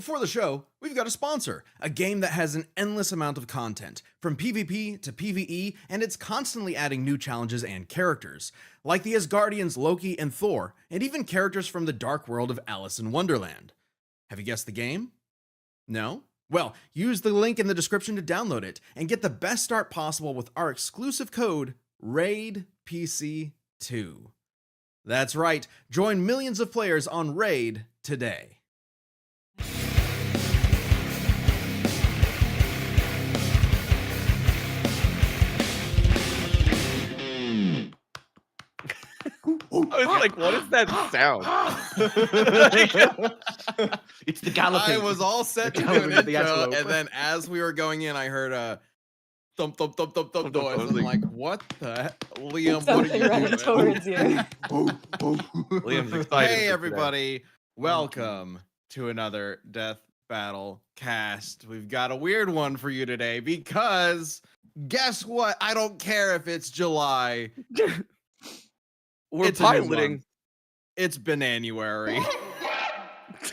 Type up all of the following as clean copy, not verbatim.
Before the show, we've got a sponsor, a game that has an endless amount of content, from PvP to PvE, and it's constantly adding new challenges and characters, like the Asgardians Loki and Thor, and even characters from the dark world of Alice in Wonderland. Have you guessed the game? No? Well, use the link in the description to download it and get the best start possible with our exclusive code RAIDPC2. That's right, join millions of players on Raid today. I was like, what is that sound? It's the galloping. I was all set to do an intro, and then as we were going in, I heard a thump, thump, thump, thump, thump noise. I'm like, what the heck? Liam, what are you running doing? towards you. Liam's excited. Hey, everybody. Welcome to another Death Battle cast. We've got a weird one for you today because guess what? I don't care if it's July. We're It's a new piloting. one. It's Bananuary.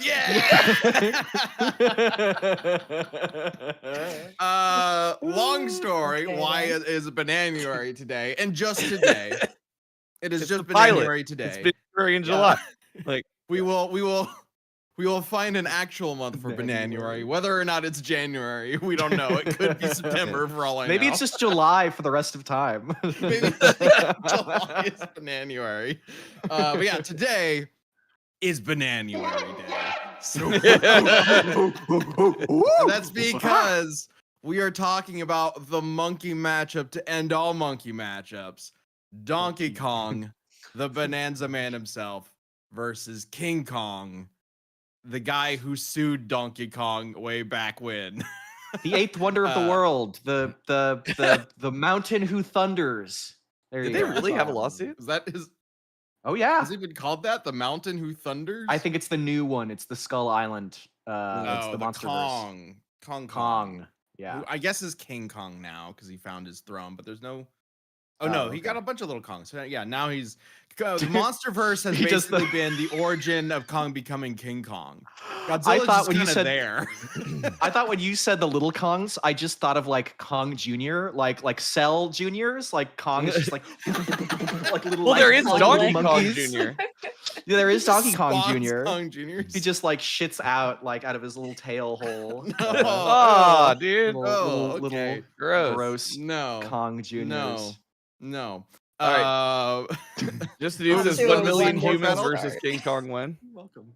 Yeah. Long story. Okay, Why then. is it Bananuary today? And just today. It is It's just the pilot. Bananuary It's today. been very in Yeah. July. Like We will find an actual month for Bananuary. Whether or not it's January, we don't know. It could be September for all I know. Maybe it's just July for the rest of time. Maybe July is Bananuary. But yeah, today is Bananuary Day. So and that's because we are talking about the monkey matchup to end all monkey matchups. Donkey Kong, the Bonanza Man himself, versus King Kong, the guy who sued Donkey Kong way back when. The eighth wonder of the world, the mountain who thunders. There Did you they go. really have a lawsuit? Is that his? Oh yeah. Has he been called that? The Mountain Who Thunders? I think it's the new one. It's the Skull Island. It's the Monsterverse. Kong. Yeah. Who I guess is King Kong now because he found his throne, but there's no. Oh no, he got a bunch of little Kongs. So, yeah, now he's the MonsterVerse has basically been the origin of Kong becoming King Kong. Godzilla's thought when you just said- there. I thought when you said the little Kongs, I just thought of like Kong Jr., like Cell Juniors, like Kong is just like like little. Well, there is like, Donkey little Kong monkeys. Jr. Yeah, there is Donkey Kong Spock's Jr. Kong Jr. He just like shits out like out of his little tail hole. No. Oh, dude. Oh, little okay. Gross. No. Kong Juniors. No. All Just to do I'll this, do 1 it million one more humans battle. versus King Kong when? Welcome.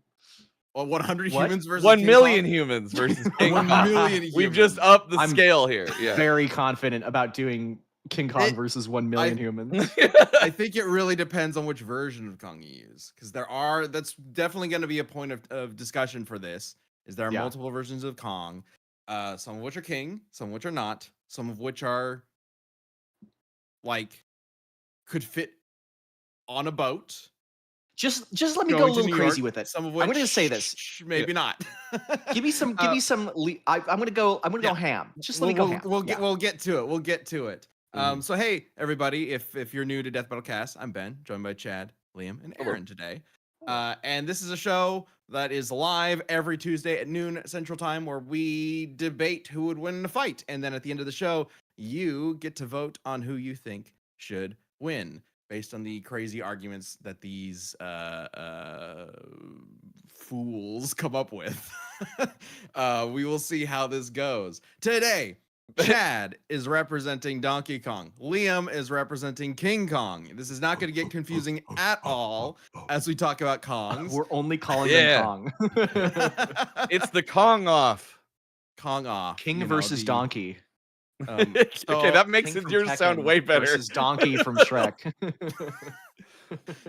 Well, 100 What? humans versus 1 King million Kong? humans versus King 1 Kong. million humans. We've just upped the I'm scale here. Yeah. Very confident about doing King Kong It- versus 1 million humans. I think it really depends on which version of Kong you use, because that's definitely going to be a point of discussion for this. Is there are Yeah. multiple versions of Kong, some of which are king, some of which are not, some of which are like could fit on a boat. Just let me go a going to little New crazy York, with it. Some of which I'm gonna say this. maybe not. Give me some. I'm gonna go yeah. ham. Just let me go ham. We'll Yeah. get to it. We'll get to it. So hey everybody, if you're new to Death Battle Cast, I'm Ben, joined by Chad, Liam, and Aaron today. And this is a show that is live every Tuesday at noon Central Time, where we debate who would win in a fight, and then at the end of the show, you get to vote on who you think should win based on the crazy arguments that these fools come up with. We will see how this goes. Today, Chad is representing Donkey Kong. Liam is representing King Kong. This is not going to get confusing at all as we talk about Kongs. We're only calling Yeah. them Kong. It's the Kong off. Kong off. King you know, versus the, Donkey. Okay, that makes King it from yours sound Tekken way better. Versus Donkey from Shrek.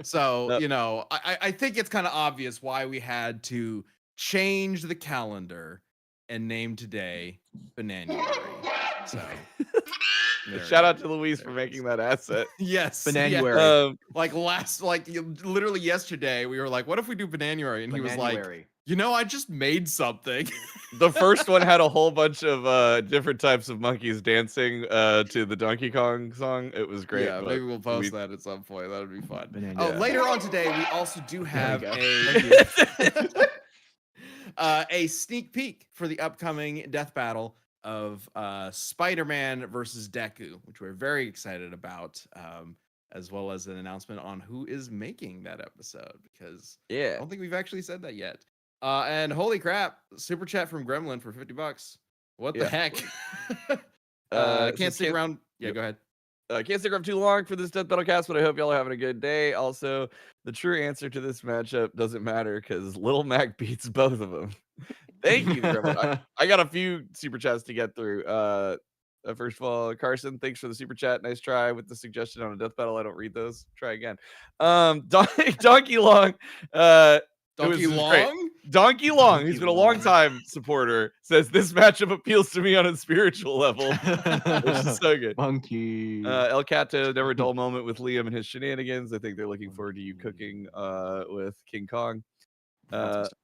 So, Yep. you know, I think it's kind of obvious why we had to change the calendar and name today Bananuary. So, Shout out to Louise for making that asset. Yes. Bananuary. Literally yesterday, we were like, what if we do Bananuary? And he was like, Bananuary. you know, I just made something. The first one had a whole bunch of different types of monkeys dancing to the Donkey Kong song. It was great. Yeah, but maybe we'll post that at some point. That would be fun. Bananuary. Oh, Yeah. later on today, we also do have we go. a sneak peek for the upcoming death battle of Spider-Man versus Deku, which we're very excited about, as well as an announcement on who is making that episode, because I Yeah. don't think we've actually said that yet. And holy crap, super chat from Gremlin for $50. What the Yeah. heck? So Can't stick around. Yeah, yep. go ahead. Can't stick around too long for this Death Battle cast, but I hope y'all are having a good day. Also, the true answer to this matchup doesn't matter because Little Mac beats both of them. Thank you, Gremlin. I got a few super chats to get through. First of all, Carson, thanks for the super chat. Nice try with the suggestion on a death battle. I don't read those. Try again. Donkey Long. Donkey This is great. Long? Donkey Long, Donkey who's been a long Long. time supporter, says this matchup appeals to me on a spiritual level, which is so good. Monkey. El Cato, never a dull moment with Liam and his shenanigans. I think they're looking forward to you cooking with King Kong.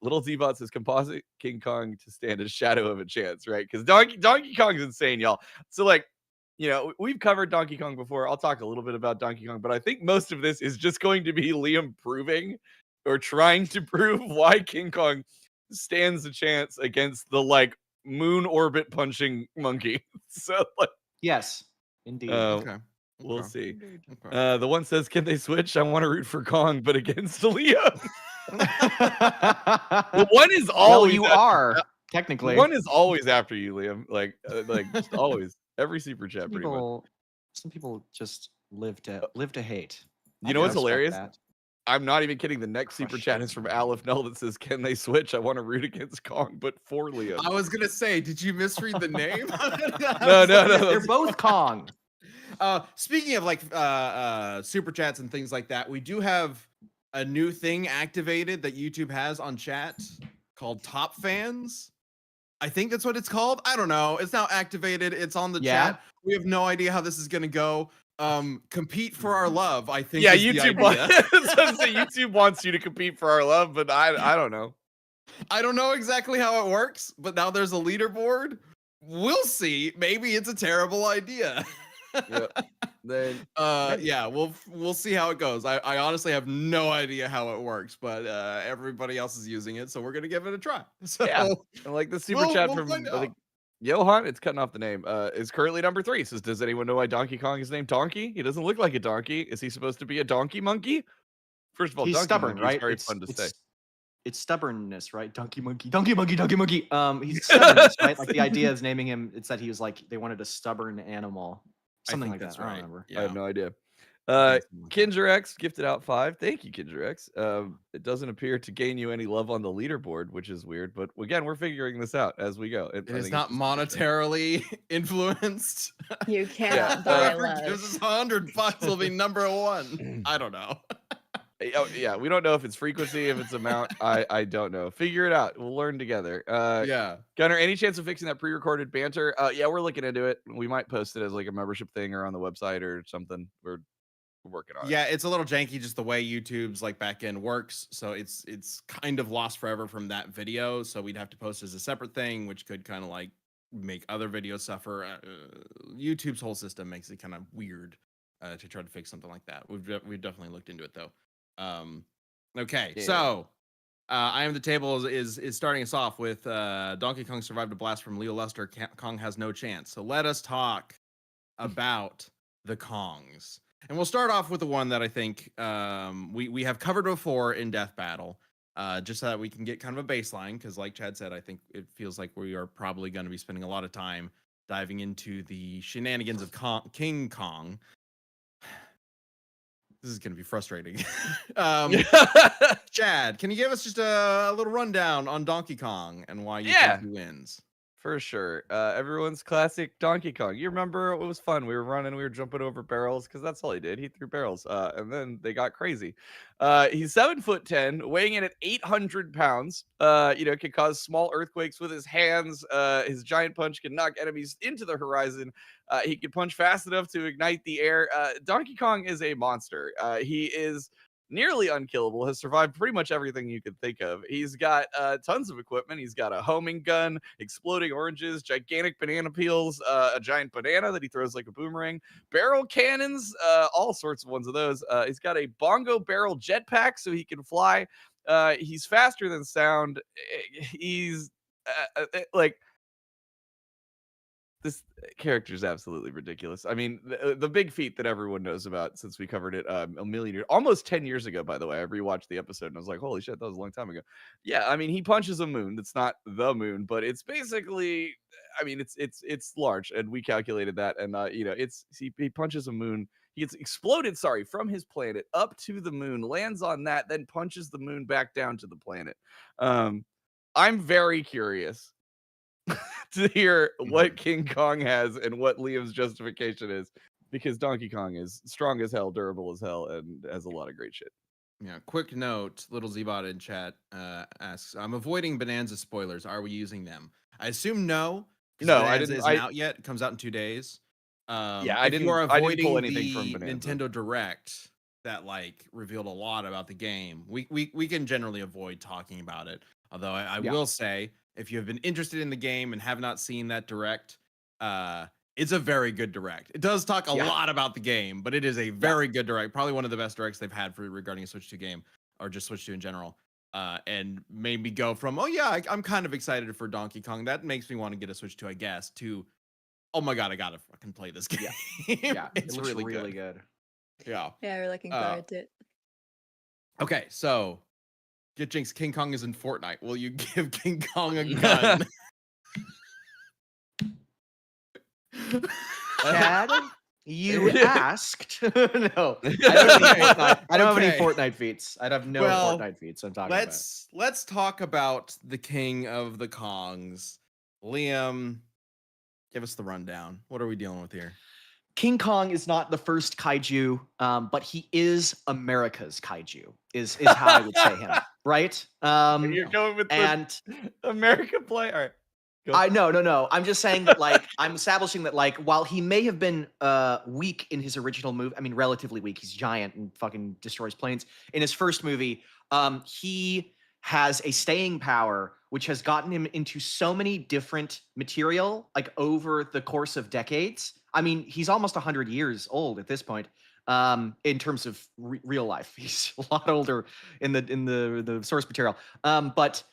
Little Z-Bot says composite King Kong to stand a shadow of a chance, right? Because Donkey Kong's insane, y'all. So like, we've covered Donkey Kong before. I'll talk a little bit about Donkey Kong, but I think most of this is just going to be Liam proving or trying to prove why King Kong stands a chance against the like moon orbit punching monkey. So like, Yes, indeed. Okay. we'll see. Okay. The one says, "Can they switch? I want to root for Kong, but against Liam." The one is Well, always you after- are the technically. one is always after you, Liam. Like just always. Every super chat, Some pretty much. people just live to hate. You know what's respect hilarious? that. I'm not even kidding. The next super Crush chat it. is from Aleph Null that says, "Can they switch? I want to root against Kong, but for Liam." I was gonna say, did you misread the name? No. They're both Kong. Speaking of like super chats and things like that, we do have a new thing activated that YouTube has on chat called Top Fans. I think that's what it's called. I don't know. It's now activated. It's on the Yeah. chat. We have no idea how this is gonna go. Compete for our love, I think. Yeah, is the YouTube. idea. YouTube wants you to compete for our love, but I don't know. I don't know exactly how it works, but now there's a leaderboard. We'll see. Maybe it's a terrible idea. Yep. Then Yeah, we'll see how it goes. I honestly have no idea how it works, but everybody else is using it, so we're gonna give it a try. So yeah, and like the super chat from find I think out. Johan, it's cutting off the name. Is currently number 3. Says, does anyone know why Donkey Kong is named Donkey? He doesn't look like a donkey. Is he supposed to be a donkey monkey? First of all, He's donkey stubborn, monkey right? is very fun to say. It's stubbornness, right? Donkey monkey, donkey monkey, donkey monkey. He's stubbornness, right? Like the idea is naming him. It's that he was like they wanted a stubborn animal, something like that's that. I right. don't remember. Yeah. I have no idea. think something like that. Kinder X gifted out 5. Thank you, Kinder X. It doesn't appear to gain you any love on the leaderboard, which is weird. But again, we're figuring this out as we go. It I is think not it's just interesting. monetarily influenced. You cannot buy Whoever love. gives us $100 will be number 1. I don't know. Oh, yeah, we don't know if it's frequency, if it's amount. I don't know. Figure it out. We'll learn together. Yeah. Gunnar, any chance of fixing that pre-recorded banter? Yeah, we're looking into it. We might post it as like a membership thing or on the website or something. We're working on it. Yeah, it's a little janky just the way YouTube's like back end works. So it's kind of lost forever from that video. So we'd have to post as a separate thing, which could kind of like make other videos suffer. YouTube's whole system makes it kind of weird to try to fix something like that. We've definitely looked into it though. Okay, Yeah. so I Am the Table is starting us off with Donkey Kong survived a blast from Leo Lester. Kong has no chance. So let us talk about the Kongs. And we'll start off with the one that I think we have covered before in Death Battle, just so that we can get kind of a baseline. Because like Chad said, I think it feels like we are probably going to be spending a lot of time diving into the shenanigans of King Kong. This is going to be frustrating. Chad, can you give us just a little rundown on Donkey Kong and why you think he wins? For sure. Everyone's classic Donkey Kong. You remember it was fun. We were running, we were jumping over barrels because that's all he did. He threw barrels. And then they got crazy. He's 7'10", weighing in at 800 pounds. Can cause small earthquakes with his hands. His giant punch can knock enemies into the horizon. He can punch fast enough to ignite the air. Donkey Kong is a monster. He is nearly unkillable, has survived pretty much everything you could think of. He's got tons of equipment. He's got a homing gun, exploding oranges, gigantic banana peels, a giant banana that he throws like a boomerang, barrel cannons, all sorts of ones of those. He's got a bongo barrel jetpack so he can fly. He's faster than sound. He's like, this character is absolutely ridiculous. I mean, the big feat that everyone knows about, since we covered it a million years, almost 10 years ago, by the way. I rewatched the episode and I was like, holy shit, that was a long time ago. Yeah, I mean, he punches a moon. That's not the moon, but it's basically, I mean, it's large, and we calculated that. And you know, he punches a moon. He gets exploded, from his planet up to the moon, lands on that, then punches the moon back down to the planet. I'm very curious to hear what King Kong has and what Liam's justification is, because Donkey Kong is strong as hell, durable as hell, and has a lot of great shit. Yeah, quick note, little Zbot in chat asks, I'm avoiding Bonanza spoilers. Are we using them? I assume no. No, Bonanza I didn't. Isn't out yet. It comes out in 2 days. I if didn't. you are I didn't avoiding pull anything the from Bonanza. Nintendo Direct that like revealed a lot about the game, we can generally avoid talking about it. Although I will say, if you have been interested in the game and have not seen that Direct, it's a very good Direct. It does talk a lot about the game, but it is a very good Direct. Probably one of the best Directs they've had regarding a Switch 2 game, or just Switch 2 in general. And made me go from, oh yeah, I'm kind of excited for Donkey Kong. That makes me want to get a Switch 2, I guess, to, oh my god, I gotta fucking play this game. Yeah, it's it looks really good. Yeah. Yeah, we're looking forward to it. Okay, so Get Jinx, King Kong is in Fortnite. Will you give King Kong a gun? Chad, you asked. No, I don't have any Fortnite feats. I have no Fortnite feats. I'm talking about. Let's talk about the King of the Kongs. Liam, give us the rundown. What are we dealing with here? King Kong is not the first kaiju, but he is America's kaiju. Is how I would say him, right? You're going with the America play. All right. No. I'm just saying that, like, I'm establishing that, like, while he may have been weak in his original movie, I mean, relatively weak. He's giant and fucking destroys planes. In his first movie, he has a staying power which has gotten him into so many different material, like, over the course of decades. I mean, he's almost 100 years old at this point, in terms of real life. He's a lot older in the source material, but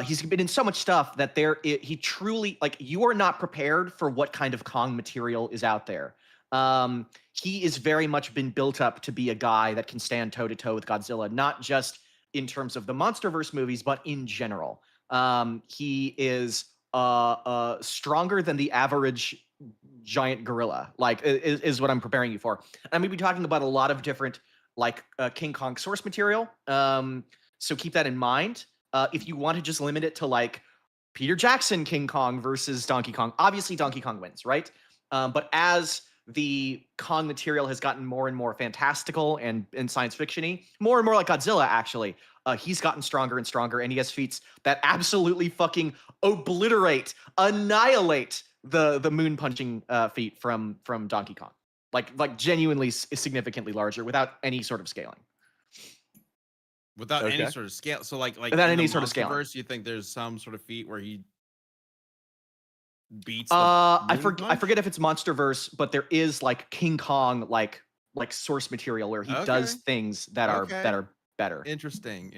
he's been in so much stuff that he truly, like, you are not prepared for what kind of Kong material is out there. He is very much been built up to be a guy that can stand toe to toe with Godzilla, not just in terms of the MonsterVerse movies, but in general. He is stronger than the average giant gorilla, like, is what I'm preparing you for. I'm gonna be talking about a lot of different, like, King Kong source material. So keep that in mind. If you want to just limit it to, like, Peter Jackson King Kong versus Donkey Kong, obviously Donkey Kong wins, right? But as the Kong material has gotten more and more fantastical and science fiction-y, more and more like Godzilla, actually, he's gotten stronger and stronger, and he has feats that absolutely fucking annihilate the moon punching feat from Donkey Kong. Like genuinely significantly larger without any sort of scaling. Without any sort of scale. So like without any sort of scale. You think there's some sort of feat where he beats I forget if it's MonsterVerse, but there is, like, King Kong like source material where he does things that are better. Interesting.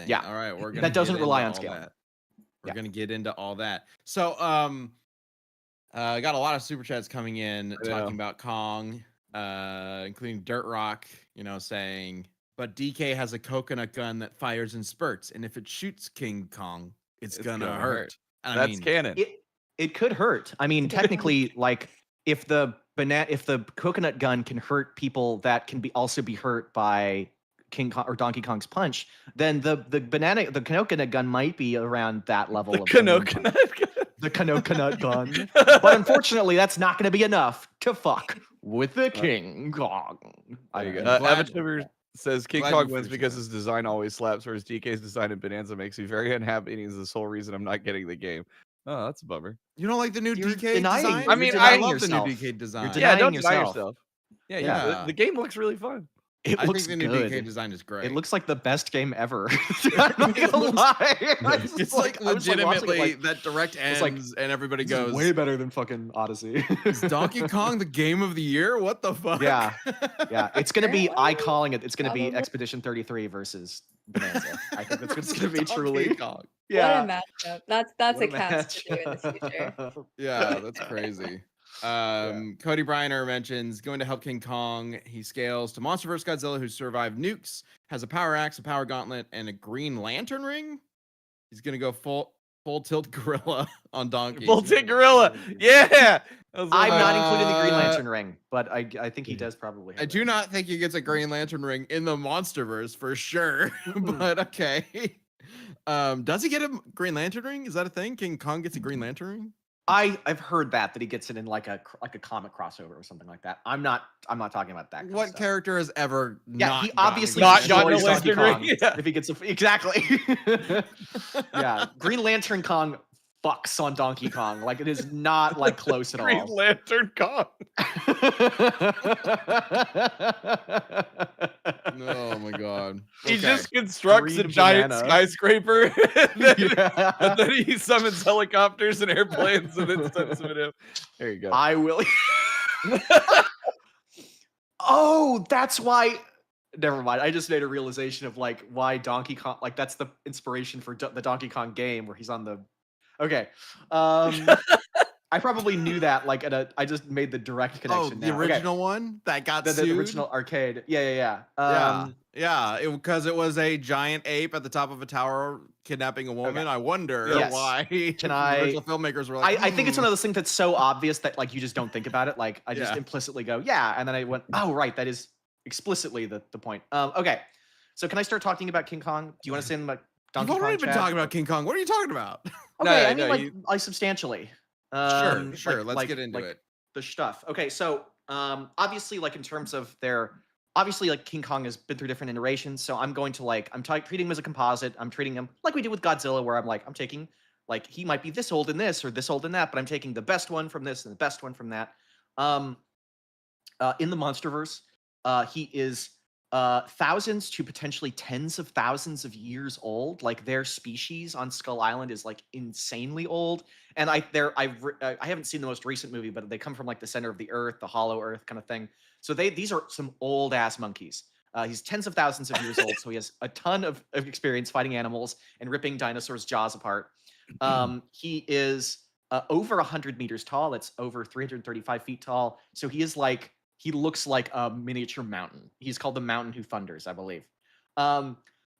Yeah. All right, we're gonna that doesn't rely on scale. We're gonna get into all that. So I got a lot of super chats coming in talking about Kong, including Dirt Rock, saying, but DK has a coconut gun that fires in spurts, and if it shoots King Kong, it's gonna hurt. That's canon. It could hurt. I mean, technically, like, if the coconut gun can hurt people that can also be hurt by King Kong or Donkey Kong's punch, then the coconut gun might be around that level. The coconut gun. But unfortunately, that's not going to be enough to fuck with the King Kong. Avatar says King Kong wins because his design always slaps, whereas DK's design in Bonanza makes me very unhappy, and is the sole reason I'm not getting the game. Oh, that's a bummer. You don't like the new DK design? I mean, I love the new DK design. You're denying don't yourself. deny yourself. Yeah. The game looks really fun. It I looks think the new good. DK design is great. It looks like the best game ever. I'm not gonna lie. It's like I was, like, watching it, legitimately like, that direct it's like, ends and everybody this is goes, way better than fucking Odyssey. is Donkey Kong the game of the year? What the fuck? Yeah. Yeah, it's gonna be. I Apparently. calling it. It's gonna be Probably. Expedition 33 versus Bonanza. I think that's what it's gonna be. Donkey Truly. Kong. Yeah. What a matchup. That's What a cast to do in the future. matchup. Yeah, that's crazy. Cody Briner mentions going to help King Kong. He scales to Monsterverse Godzilla, who survived nukes, has a power axe, a power gauntlet, and a Green Lantern ring. He's gonna go full tilt gorilla on Donkey. Full tilt gorilla. Yeah. I'm not including the Green Uh, Lantern ring, but I think he does probably. I Have do that. not think he gets a Green Lantern ring in the Monsterverse for sure. But okay. Does he get a Green Lantern ring? Is that a thing? King Kong gets a Green Lantern ring? I've heard that he gets it in like a comic crossover or something like that. I'm not talking about that. Kind of What stuff. character has ever Yeah, not he gotten a obviously Green Not gotten a destroys Donkey Lantern Kong ring, yeah. if he gets exactly. Yeah, Green Lantern Kong fucks on Donkey Kong. Like it is not like close at Green all. Lantern Kong. Oh my god. He Okay. just constructs Green a giant banana. skyscraper, and Yeah. then he summons helicopters and airplanes, and then sends them at him. There you go. I will. Oh, that's why. Never mind. I just made a realization of like why Donkey Kong. Like that's the inspiration for the Donkey Kong game where he's on the. Okay. I probably knew that. Like I just made the direct Oh, connection. the now. Okay. original one that got The sued? original arcade. Yeah. Yeah, because it was a giant ape at the top of a tower kidnapping a woman. Okay. I wonder Yes. why Can the I- original filmmakers were like, I think it's one of those things that's so obvious that like you just don't think about it. Like I just Yeah. implicitly go, yeah, and then I went, oh right, that is explicitly the point. Okay, so can I start talking about King Kong? Do you want to say something about Donkey You've already Kong? been Chad? talking about King Kong. What are you talking about? Okay, No, I mean no, like substantially. Sure. Let's get into it. The stuff. Okay, so obviously like in terms of their obviously like King Kong has been through different iterations, so I'm going to like treating him as a composite. I'm treating him like we did with Godzilla, where I'm taking like he might be this old in this or this old in that, but I'm taking the best one from this and the best one from that. In the Monsterverse, he is thousands to potentially tens of thousands of years old. Like their species on Skull Island is like insanely old. And I haven't seen the most recent movie, but they come from like the center of the earth, the hollow earth kind of thing. So these are some old ass monkeys. He's tens of thousands of years old, so he has a ton of experience fighting animals and ripping dinosaurs' jaws apart. He is over 100 meters tall. That's over 335 feet tall. So he is like he looks like a miniature mountain. He's called the Mountain Who Thunders, I believe.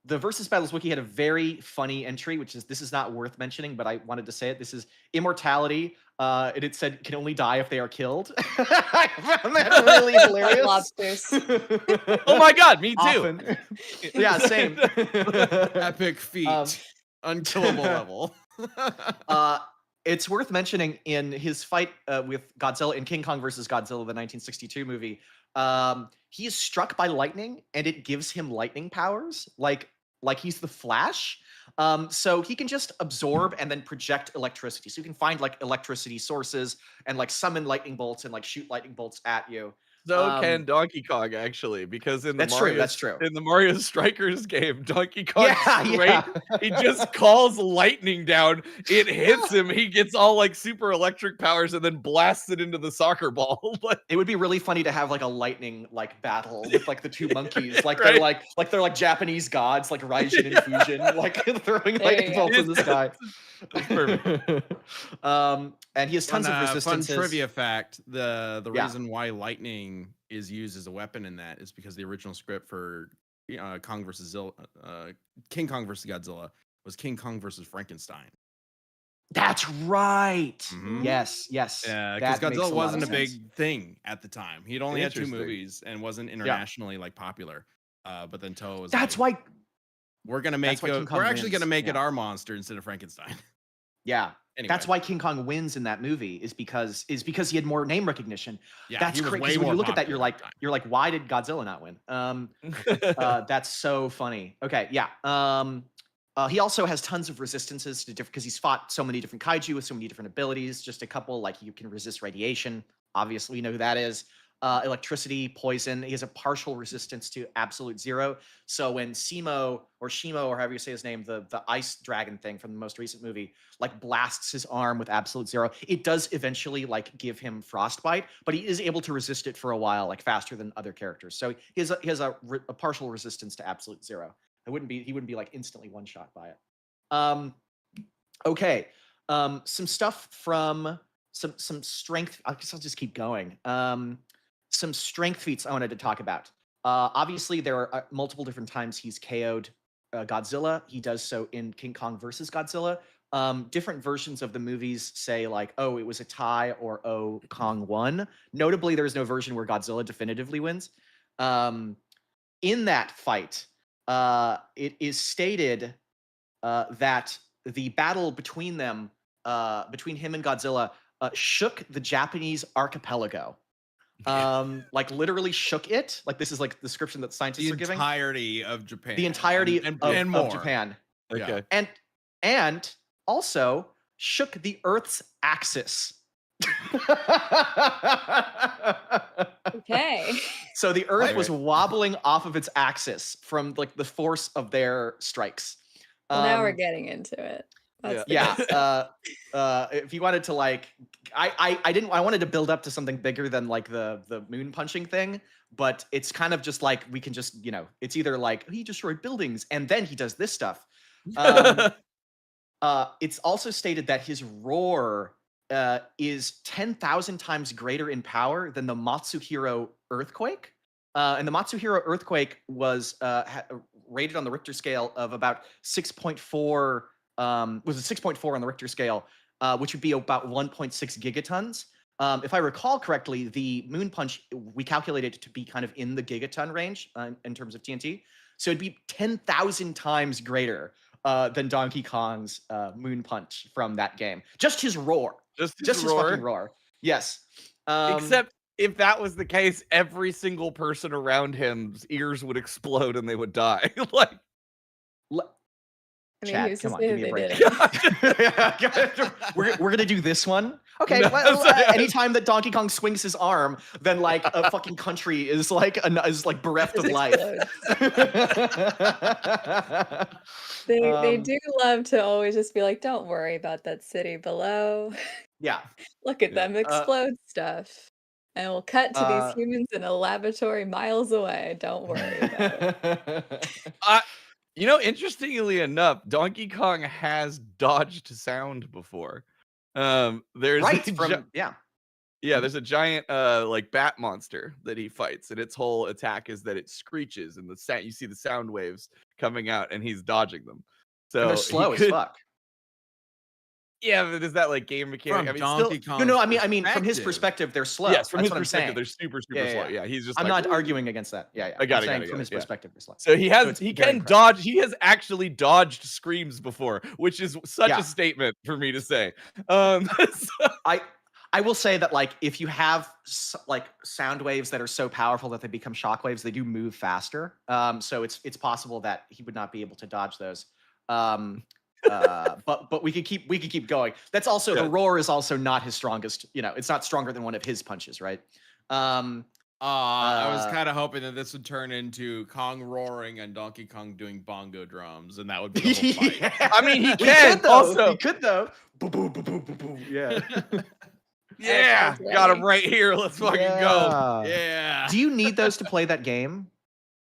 The Versus Battles Wiki had a very funny entry, which is this is not worth mentioning, but I wanted to say it. This is immortality. And it said can only die if they are killed. I found that really hilarious. Lobsters. Oh my god, me too. Often. Yeah, same. Epic feat. Unkillable level. It's worth mentioning in his fight with Godzilla in King Kong versus Godzilla, the 1962 movie, he is struck by lightning and it gives him lightning powers, like he's the Flash. So he can just absorb and then project electricity. So you can find like electricity sources and like summon lightning bolts and like shoot lightning bolts at you. So can Donkey Kong actually, because in the That's true. In the Mario Strikers game, Donkey Kong great. Yeah. He just calls lightning down. It hits him. He gets all like super electric powers and then blasts it into the soccer ball. It would be really funny to have like a lightning like battle with like the two monkeys, like Right. they're like Japanese gods, like Raijin and Fujin, like throwing There you lightning go. bolts in the sky. It's perfect. And he has tons of Fun resistances. trivia fact: the Yeah. reason why lightning is used as a weapon in that is because the original script for King Kong versus Godzilla was King Kong versus Frankenstein. That's right. Mhm. Yes. Because That makes Godzilla lot wasn't of a big sense. thing at the time. He'd only had 2 Interesting. movies and wasn't internationally like popular. But then Toho was That's like, why. we're gonna that's make why King Kong we're actually wins. gonna make it Yeah. our monster instead of Frankenstein. Yeah. Anyway, That's why King Kong wins in that movie is because he had more name recognition. yeah, That's he was crazy. way When you more look at that, popular at the time. you're like, why did Godzilla not win? That's so funny. Okay, yeah. He also has tons of resistances to different because he's fought so many different kaiju with so many different abilities. Just a couple, like you can resist radiation. Obviously, we know who that is. electricity, poison. He has a partial resistance to absolute zero. So when Shimo, or however you say his name, the ice dragon thing from the most recent movie, like blasts his arm with absolute zero, it does eventually like give him frostbite, but he is able to resist it for a while, like faster than other characters. So he has a partial resistance to absolute zero. He wouldn't be like instantly one shot by it. Okay. Some stuff from some strength. I guess I'll just keep going. Some strength feats I wanted to talk about. Obviously, there are multiple different times he's KO'd Godzilla. He does so in King Kong versus Godzilla. Different versions of the movies say like, oh, it was a tie, or oh, Kong won. Notably, there is no version where Godzilla definitively wins. In that fight, it is stated that the battle between them, between him and Godzilla, shook the Japanese archipelago. Like literally shook it. Like this is like the description that scientists are giving. The entirety of Japan. The entirety and of more. Japan. Okay. And also shook the Earth's axis. Okay. So the Earth Right. was wobbling off of its axis from like the force of their strikes. Well, now we're getting into it. That's If you wanted to like, I wanted to build up to something bigger than like the moon punching thing, but it's kind of just like we can just, you know, it's either like he destroyed buildings and then he does this stuff. It's also stated that his roar is 10,000 times greater in power than the Matsuhiro earthquake. And the Matsuhiro earthquake was rated on the Richter scale of about 6.4. Was a 6.4 on the Richter scale, which would be about 1.6 gigatons. If I recall correctly, the moon punch, we calculated it to be kind of in the gigaton range in terms of TNT. So it'd be 10,000 times greater than Donkey Kong's moon punch from that game. Just his roar. Just His fucking roar. Yes. Except if that was the case, every single person around him's ears would explode and they would die. Like, I mean, Chad, who's come to on, say give me a that they break. didn't? we're gonna do this one. Okay. No, Well, sorry. anytime that Donkey Kong swings his arm, then like a fucking country is like bereft of Just life. They do love to always just be like, don't worry about that city below. Yeah. Look at them explode stuff. And we'll cut to these humans in a laboratory miles away. Don't worry about it. You know, interestingly enough, Donkey Kong has dodged sound before. There's Right. there's a giant like bat monster that he fights, and its whole attack is that it screeches, and you see the sound waves coming out, and he's dodging them. So And they're slow as fuck. Yeah, but is that like game mechanic? From I mean, Donkey still, Kong's No, I mean from his perspective, they're slow. yes, from That's his what I'm saying. perspective, they're super Yeah, slow. yeah. Yeah, he's just. I'm like, not arguing against that. Yeah. I got I'm it, saying got it, from got his it, yeah. perspective, they're slow. So he it's he very can impressive. dodge. He has actually dodged screams before, which is such Yeah. a statement for me to say. I will say that like if you have like sound waves that are so powerful that they become shock waves, they do move faster. So it's possible that he would not be able to dodge those. But we could keep going. That's also the roar is also not his strongest. You know, it's not stronger than one of his punches, right? I was kind of hoping that this would turn into Kong roaring and Donkey Kong doing bongo drums, and that would be the whole fight. Yeah. I mean, he We can could, though. also. He could though. Boom, boom, boom, boom, boom, boom. Yeah. Yeah, sounds got him ready. right here. Let's fucking go. Yeah. Do you need those to play that game?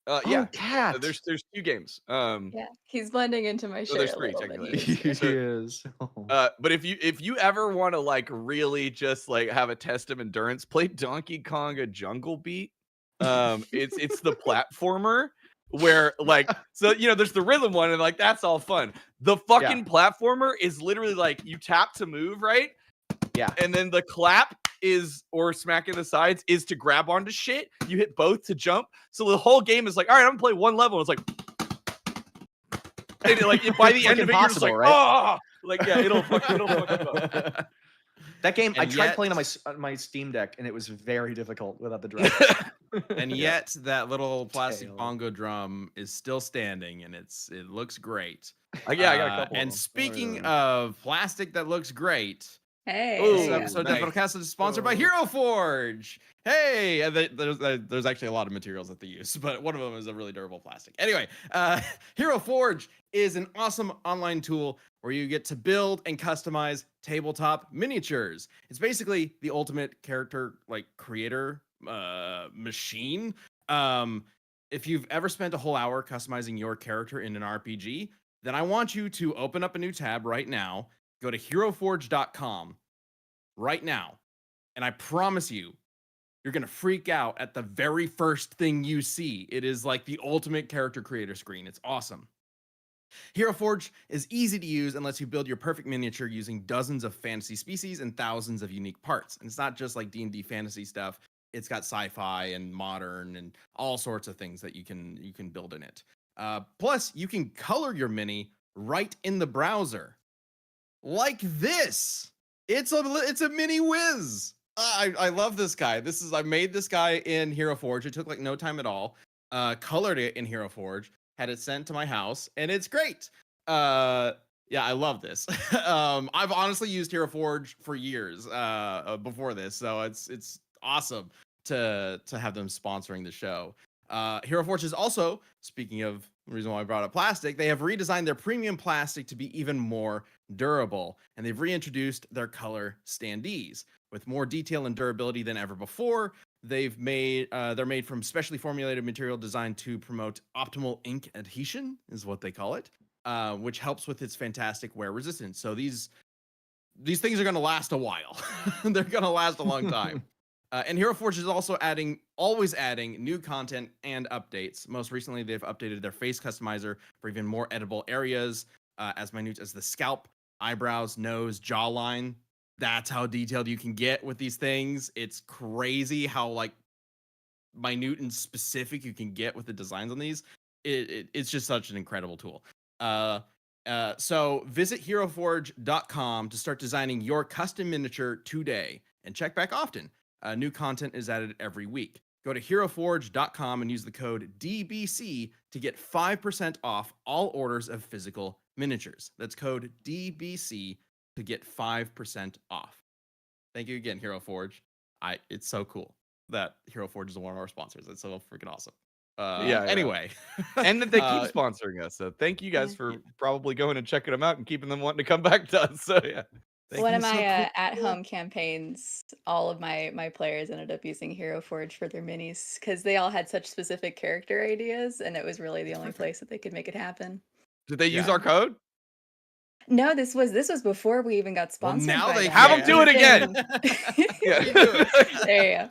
Yeah, Oh, cat. there's 2 games. Yeah, he's blending into my shirt there's a 3 little bit. technically. He So- is. But if you ever want to like really just like have a test of endurance, play Donkey Kong a Jungle Beat. It's the platformer where like so there's the rhythm one and like that's all fun. The fucking platformer is literally like you tap to move, right? Yeah. And then the clap is or smacking the sides is to grab onto shit. You hit both to jump. So the whole game is like, all right, I'm gonna play one level. It's like and like by the end of it, you're just like, right? oh, like yeah, it'll fuck up. That game, I And tried yet- playing on my Steam Deck, and it was very difficult without the drums. And yet that little plastic Tail. bongo drum is still standing, and it looks great. I got a couple. And speaking of plastic that looks great, Hey. This Ooh, episode of nice. Death Metal Cast is sponsored by Hero Forge. Hey, and there's actually a lot of materials that they use, but one of them is a really durable plastic. Anyway, Hero Forge is an awesome online tool where you get to build and customize tabletop miniatures. It's basically the ultimate character creator machine. If you've ever spent a whole hour customizing your character in an RPG, then I want you to open up a new tab right now. Go to heroforge.com right now. And I promise you, you're going to freak out at the very first thing you see. It is like the ultimate character creator screen. It's awesome. Hero Forge is easy to use and lets you build your perfect miniature using dozens of fantasy species and thousands of unique parts. And it's not just like D&D fantasy stuff. It's got sci-fi and modern and all sorts of things that you can build in it. Plus, you can color your mini right in the browser. Like this. It's a mini whiz. I love this guy. I made this guy in Hero Forge. It took like no time at all. Colored it in Hero Forge, had it sent to my house, and it's great. Yeah, I love this. I've honestly used Hero Forge for years before this, so it's awesome to have them sponsoring the show. Hero Forge is also, speaking of the reason why I brought up plastic, they have redesigned their premium plastic to be even more durable, and they've reintroduced their color standees with more detail and durability than ever before. They're made from specially formulated material designed to promote optimal ink adhesion, is what they call it, which helps with its fantastic wear resistance. So these things are going to last a while. They're going to last a long time. And Hero Forge is also always adding new content and updates. Most recently, they've updated their face customizer for even more edible areas, as minute as the scalp, eyebrows, nose, jawline. That's how detailed you can get with these things. It's crazy how minute and specific you can get with the designs on these. It's just such an incredible tool. So visit heroforge.com to start designing your custom miniature today, and check back often. New content is added every week. Go to heroforge.com and use the code DBC to get 5% off all orders of physical miniatures. That's code DBC to get 5% off. Thank you again, Hero Forge. It's so cool that Hero Forge is one of our sponsors. It's so freaking awesome. Anyway. And that they keep sponsoring us. So thank you guys for probably going and checking them out and keeping them wanting to come back to us. So yeah. One of my at-home campaigns, all of my players ended up using Hero Forge for their minis because they all had such specific character ideas, and it was really the only place that they could make it happen. Did they use our code? No, this was before we even got sponsored. Well, now by they them. have them do it again. There you go.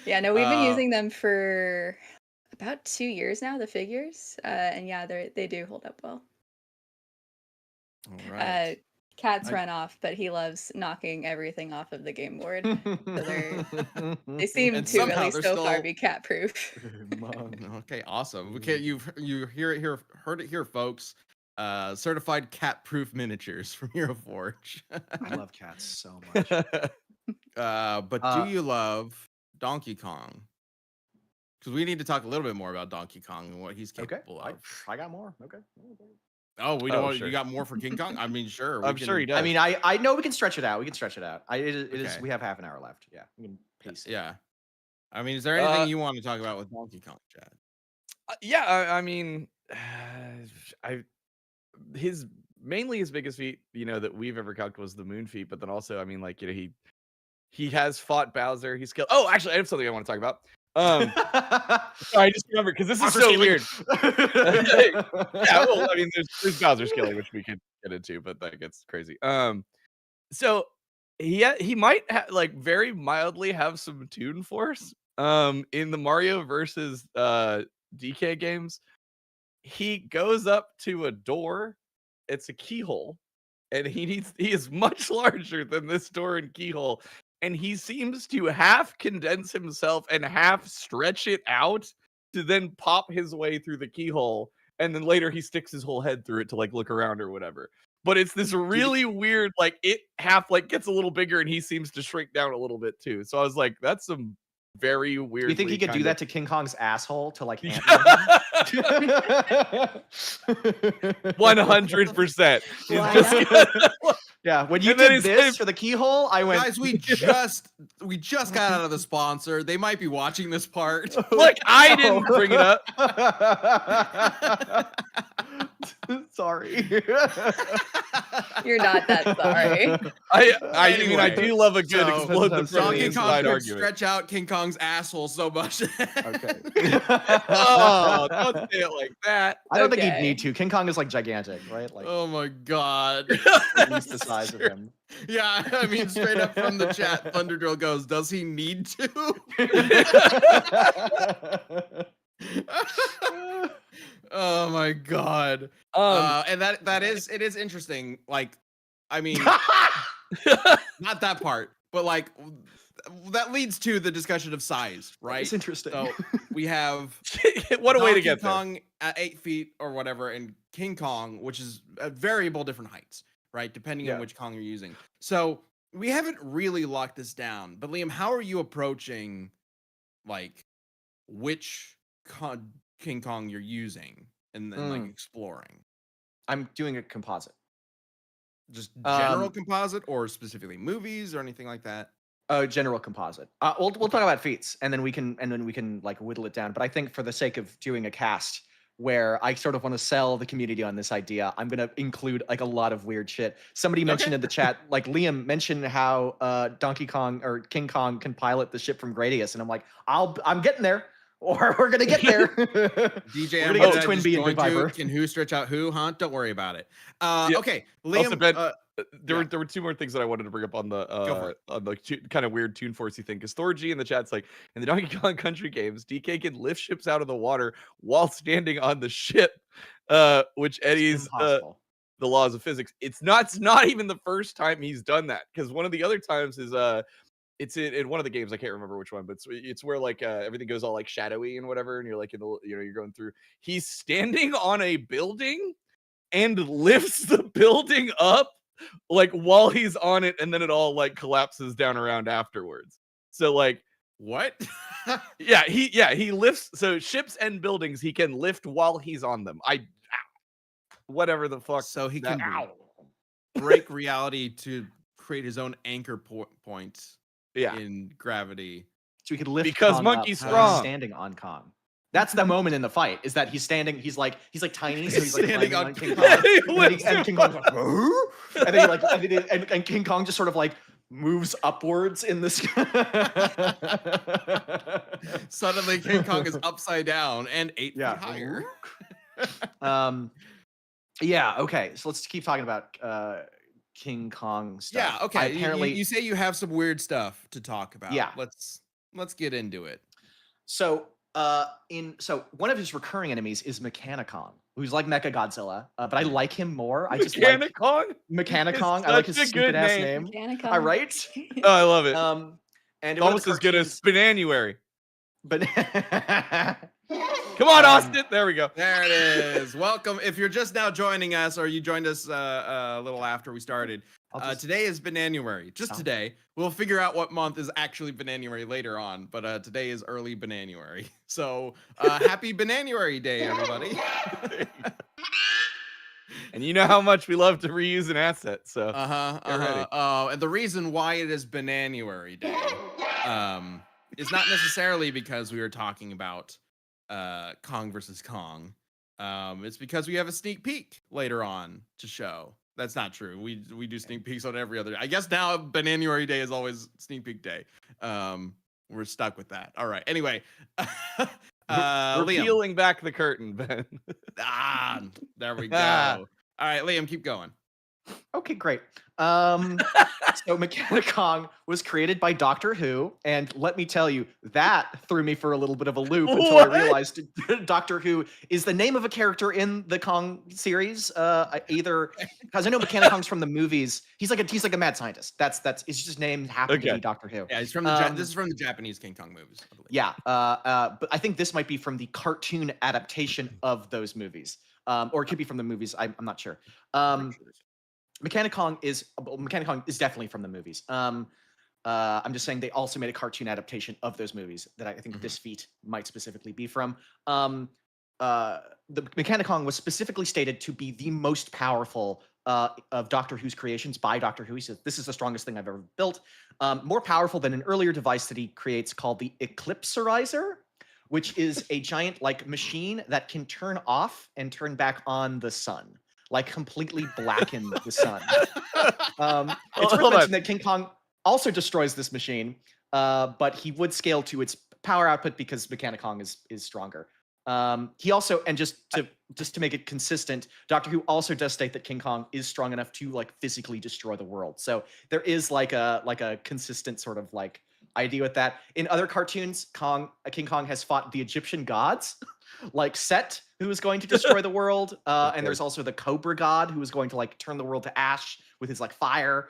Yeah, no, we've been using them for about 2 years now, the figures. And yeah, they do hold up well. All right. Cats run off, but he loves knocking everything off of the game board. So they seem And to, at somehow least they're so far, still- be cat proof. Okay, awesome. Okay, you heard it here, folks. Certified cat proof miniatures from Hero Forge. I love cats so much. But do you love Donkey Kong? Because we need to talk a little bit more about Donkey Kong and what he's capable of. I got more. Okay. Oh, we don't. Sure. You got more for King Kong? I mean, sure. I'm sure he does. I mean, I know we can stretch it out. We can stretch it out. It is. Okay. We have half an hour left. Yeah, we can pace it. Yeah. I mean, is there anything you want to talk about with Donkey Kong, Chad? I mean, his biggest feat, that we've ever calced was the moon feat. But then also, I mean, he has fought Bowser. He's killed. Oh, actually, I have something I want to talk about. Sorry, I just remembered because this is so weird. Yeah, well, I mean, there's Bowser scaling, which we could get into, but that gets crazy. So he might very mildly have some Toon Force. In the Mario versus DK games, he goes up to a door. It's a keyhole, and he is much larger than this door and keyhole. And he seems to half condense himself and half stretch it out to then pop his way through the keyhole. And then later he sticks his whole head through it to look around or whatever. But it's this really weird, it half gets a little bigger and he seems to shrink down a little bit too. So I was like, that's some very Do weirdly. you think he could do kind that to King Kong's asshole to like of- Ant-Man? 100%. He's Why just Yeah, when you And then did he's- this for the keyhole, I went. Guys, we just got out of the sponsor. They might be watching this part. Look, I didn't bring it up. Sorry. You're not that sorry. I mean, I Anyway, do love a good so explosive from the Donkey Kong inside could argument. stretch out King Kong's asshole so much. Okay. Oh, don't say it like that. I don't think he'd Okay. need to. King Kong is like gigantic, right? Like Oh my god. at least the size of him. Yeah, I mean, straight up from the chat, Thunderdrill goes, does he need to? Oh my god. And it is interesting. Like, I mean, not that part, but like that leads to the discussion of size, right? It's interesting. So we have What a way to Donkey get there. Kong at 8 feet or whatever, and King Kong, which is at variable different heights, right? Depending Yeah. on which Kong you're using. So we haven't really locked this down. But Liam, how are you approaching like which King Kong you're using and then like exploring? I'm doing a composite. Just general composite or specifically movies or anything like that? General composite. We'll talk about feats, and then we can like whittle it down. But I think for the sake of doing a cast where I sort of want to sell the community on this idea, I'm gonna include like a lot of weird shit. Somebody mentioned in the chat, like Liam mentioned how Donkey Kong or King Kong can pilot the ship from Gradius, and I'm like, I'm getting there, or we're gonna get there. DJ, We're I'm gonna get to just Twin B and Big joined you. Viper. Can who stretch out who? Huh? Don't worry about it. Okay, Also, Liam. Ben, there yeah. were two more things that I wanted to bring up on Go for the it. kind of weird Toon Forcey thing. Because Thor G in the chat's like, in the Donkey Kong Country games, DK can lift ships out of the water while standing on the ship, which Eddie's Impossible. the laws of physics. It's not even the first time he's done that. Because one of the other times is it's in one of the games, I can't remember which one, but it's where like everything goes all like shadowy and whatever, and you're like in the you're going through. He's standing on a building and lifts the building up like while he's on it, and then it all like collapses down around afterwards. So like What? he lifts, so ships and buildings he can lift while he's on them. Whatever the fuck. So he that can means. break reality to create his own anchor points Yeah. in gravity. So we could lift Because Kong Monkey's up while he's strong. standing on Kong. That's the moment in the fight. Is that he's standing? He's like tiny, so he's like Standing climbing on on King King Kong, Kong. and King Kong's like, "Huh?" And then he like, and King Kong just sort of like moves upwards in the sky. Suddenly, King Kong is upside down and 8 Yeah. feet higher. Yeah. Okay. So let's keep talking about King Kong stuff. Yeah. Okay. Apparently, you say you have some weird stuff to talk about. Yeah. Let's get into it. So one of his recurring enemies is Mechanicon, who's like Mecha Godzilla, but I like him more. I just like Mechanicon? Mechanicon. It's I like his such a stupid good ass name. name. Mechanicon. All right. Oh, I love it. And It's almost as good as Spinanuary. but Come on, Austin. There we go. There it is. Welcome. If you're just now joining us, or you joined us a little after we started, today is Bananuary. Just today. We'll figure out what month is actually Bananuary later on, but today is early Bananuary. So happy Bananuary Day, everybody. And you know how much we love to reuse an asset, so get ready. And the reason why it is Bananuary Day is not necessarily because we were talking about Kong versus Kong. It's because we have a sneak peek later on to show. That's not true. We do sneak peeks on every other. I guess now Bananuary Day is always sneak peek day. We're stuck with that. All right. Anyway, We're Liam. peeling back the curtain, Ben. There we go. All right, Liam, keep going. Okay, great. So Mechanicon was created by Doctor Who, and let me tell you, that threw me for a little bit of a loop until What? I realized Doctor Who is the name of a character in the Kong series. Either because I know Mechanicong's from the movies. He's like a mad scientist. That's his just name happened to Okay. be Doctor Who. Yeah, he's from the this is from the Japanese King Kong movies, I believe. Yeah, but I think this might be from the cartoon adaptation of those movies, or it could be from the movies. I'm not sure. Mechanicon is definitely from the movies. I'm just saying they also made a cartoon adaptation of those movies that I think this feat might specifically be from. The Mechanicon was specifically stated to be the most powerful of Doctor Who's creations by Doctor Who. He said, "This is the strongest thing I've ever built. More powerful than an earlier device that he creates called the Eclipserizer, which is a giant like machine that can turn off and turn back on the sun, like completely blacken the sun." It's worth mentioning that King Kong also destroys this machine, but he would scale to its power output because Mechanicon is stronger. He also, and just to make it consistent, Doctor Who also does state that King Kong is strong enough to like physically destroy the world. So there is like a consistent sort of like idea with that. In other cartoons, King Kong has fought the Egyptian gods, like Set, who is going to destroy the world, and there's also the Cobra God, who is going to like turn the world to ash with his like fire.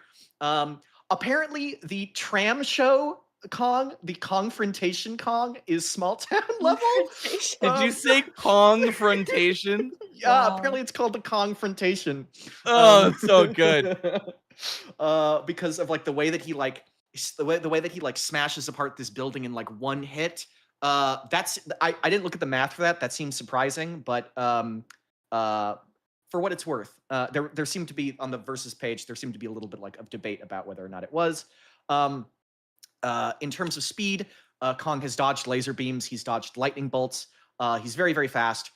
Apparently, the tram show Kong, the Kongfrontation Kong, is small town level. Did you say Kongfrontation? Yeah, Wow. apparently it's called the Kongfrontation. Oh, it's so good. Because of like the way that he like the way that he like smashes apart this building in like one hit. That's I didn't look at the math for that. That seems surprising, but for what it's worth, there seemed to be on the versus page, there seemed to be a little bit like of debate about whether or not it was. In terms of speed, Kong has dodged laser beams. He's dodged lightning bolts. He's very, very fast.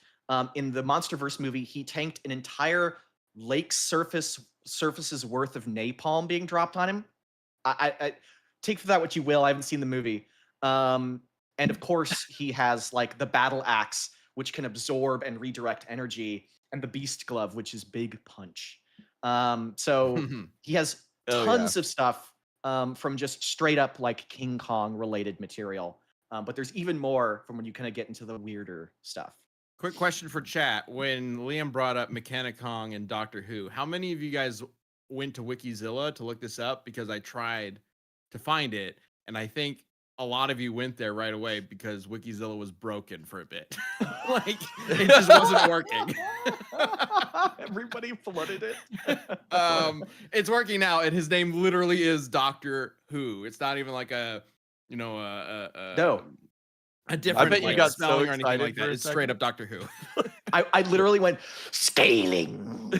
In the MonsterVerse movie, he tanked an entire lake surface's worth of napalm being dropped on him. I take for that what you will. I haven't seen the movie. And of course, he has like the battle axe, which can absorb and redirect energy, and the beast glove, which is big punch. So he has tons of stuff from just straight up like King Kong related material. But there's even more from when you kind of get into the weirder stuff. Quick question for chat. When Liam brought up Mechanicon and Doctor Who, how many of you guys went to Wikizilla to look this up? Because I tried to find it, and I think a lot of you went there right away because Wikizilla was broken for a bit. Like, it just wasn't working. Everybody flooded it. It's working now, and his name literally is Doctor Who. It's not even like a different. I bet you like, got spelling so or anything excited like that. for a It's straight up Doctor Who. I literally went scaling.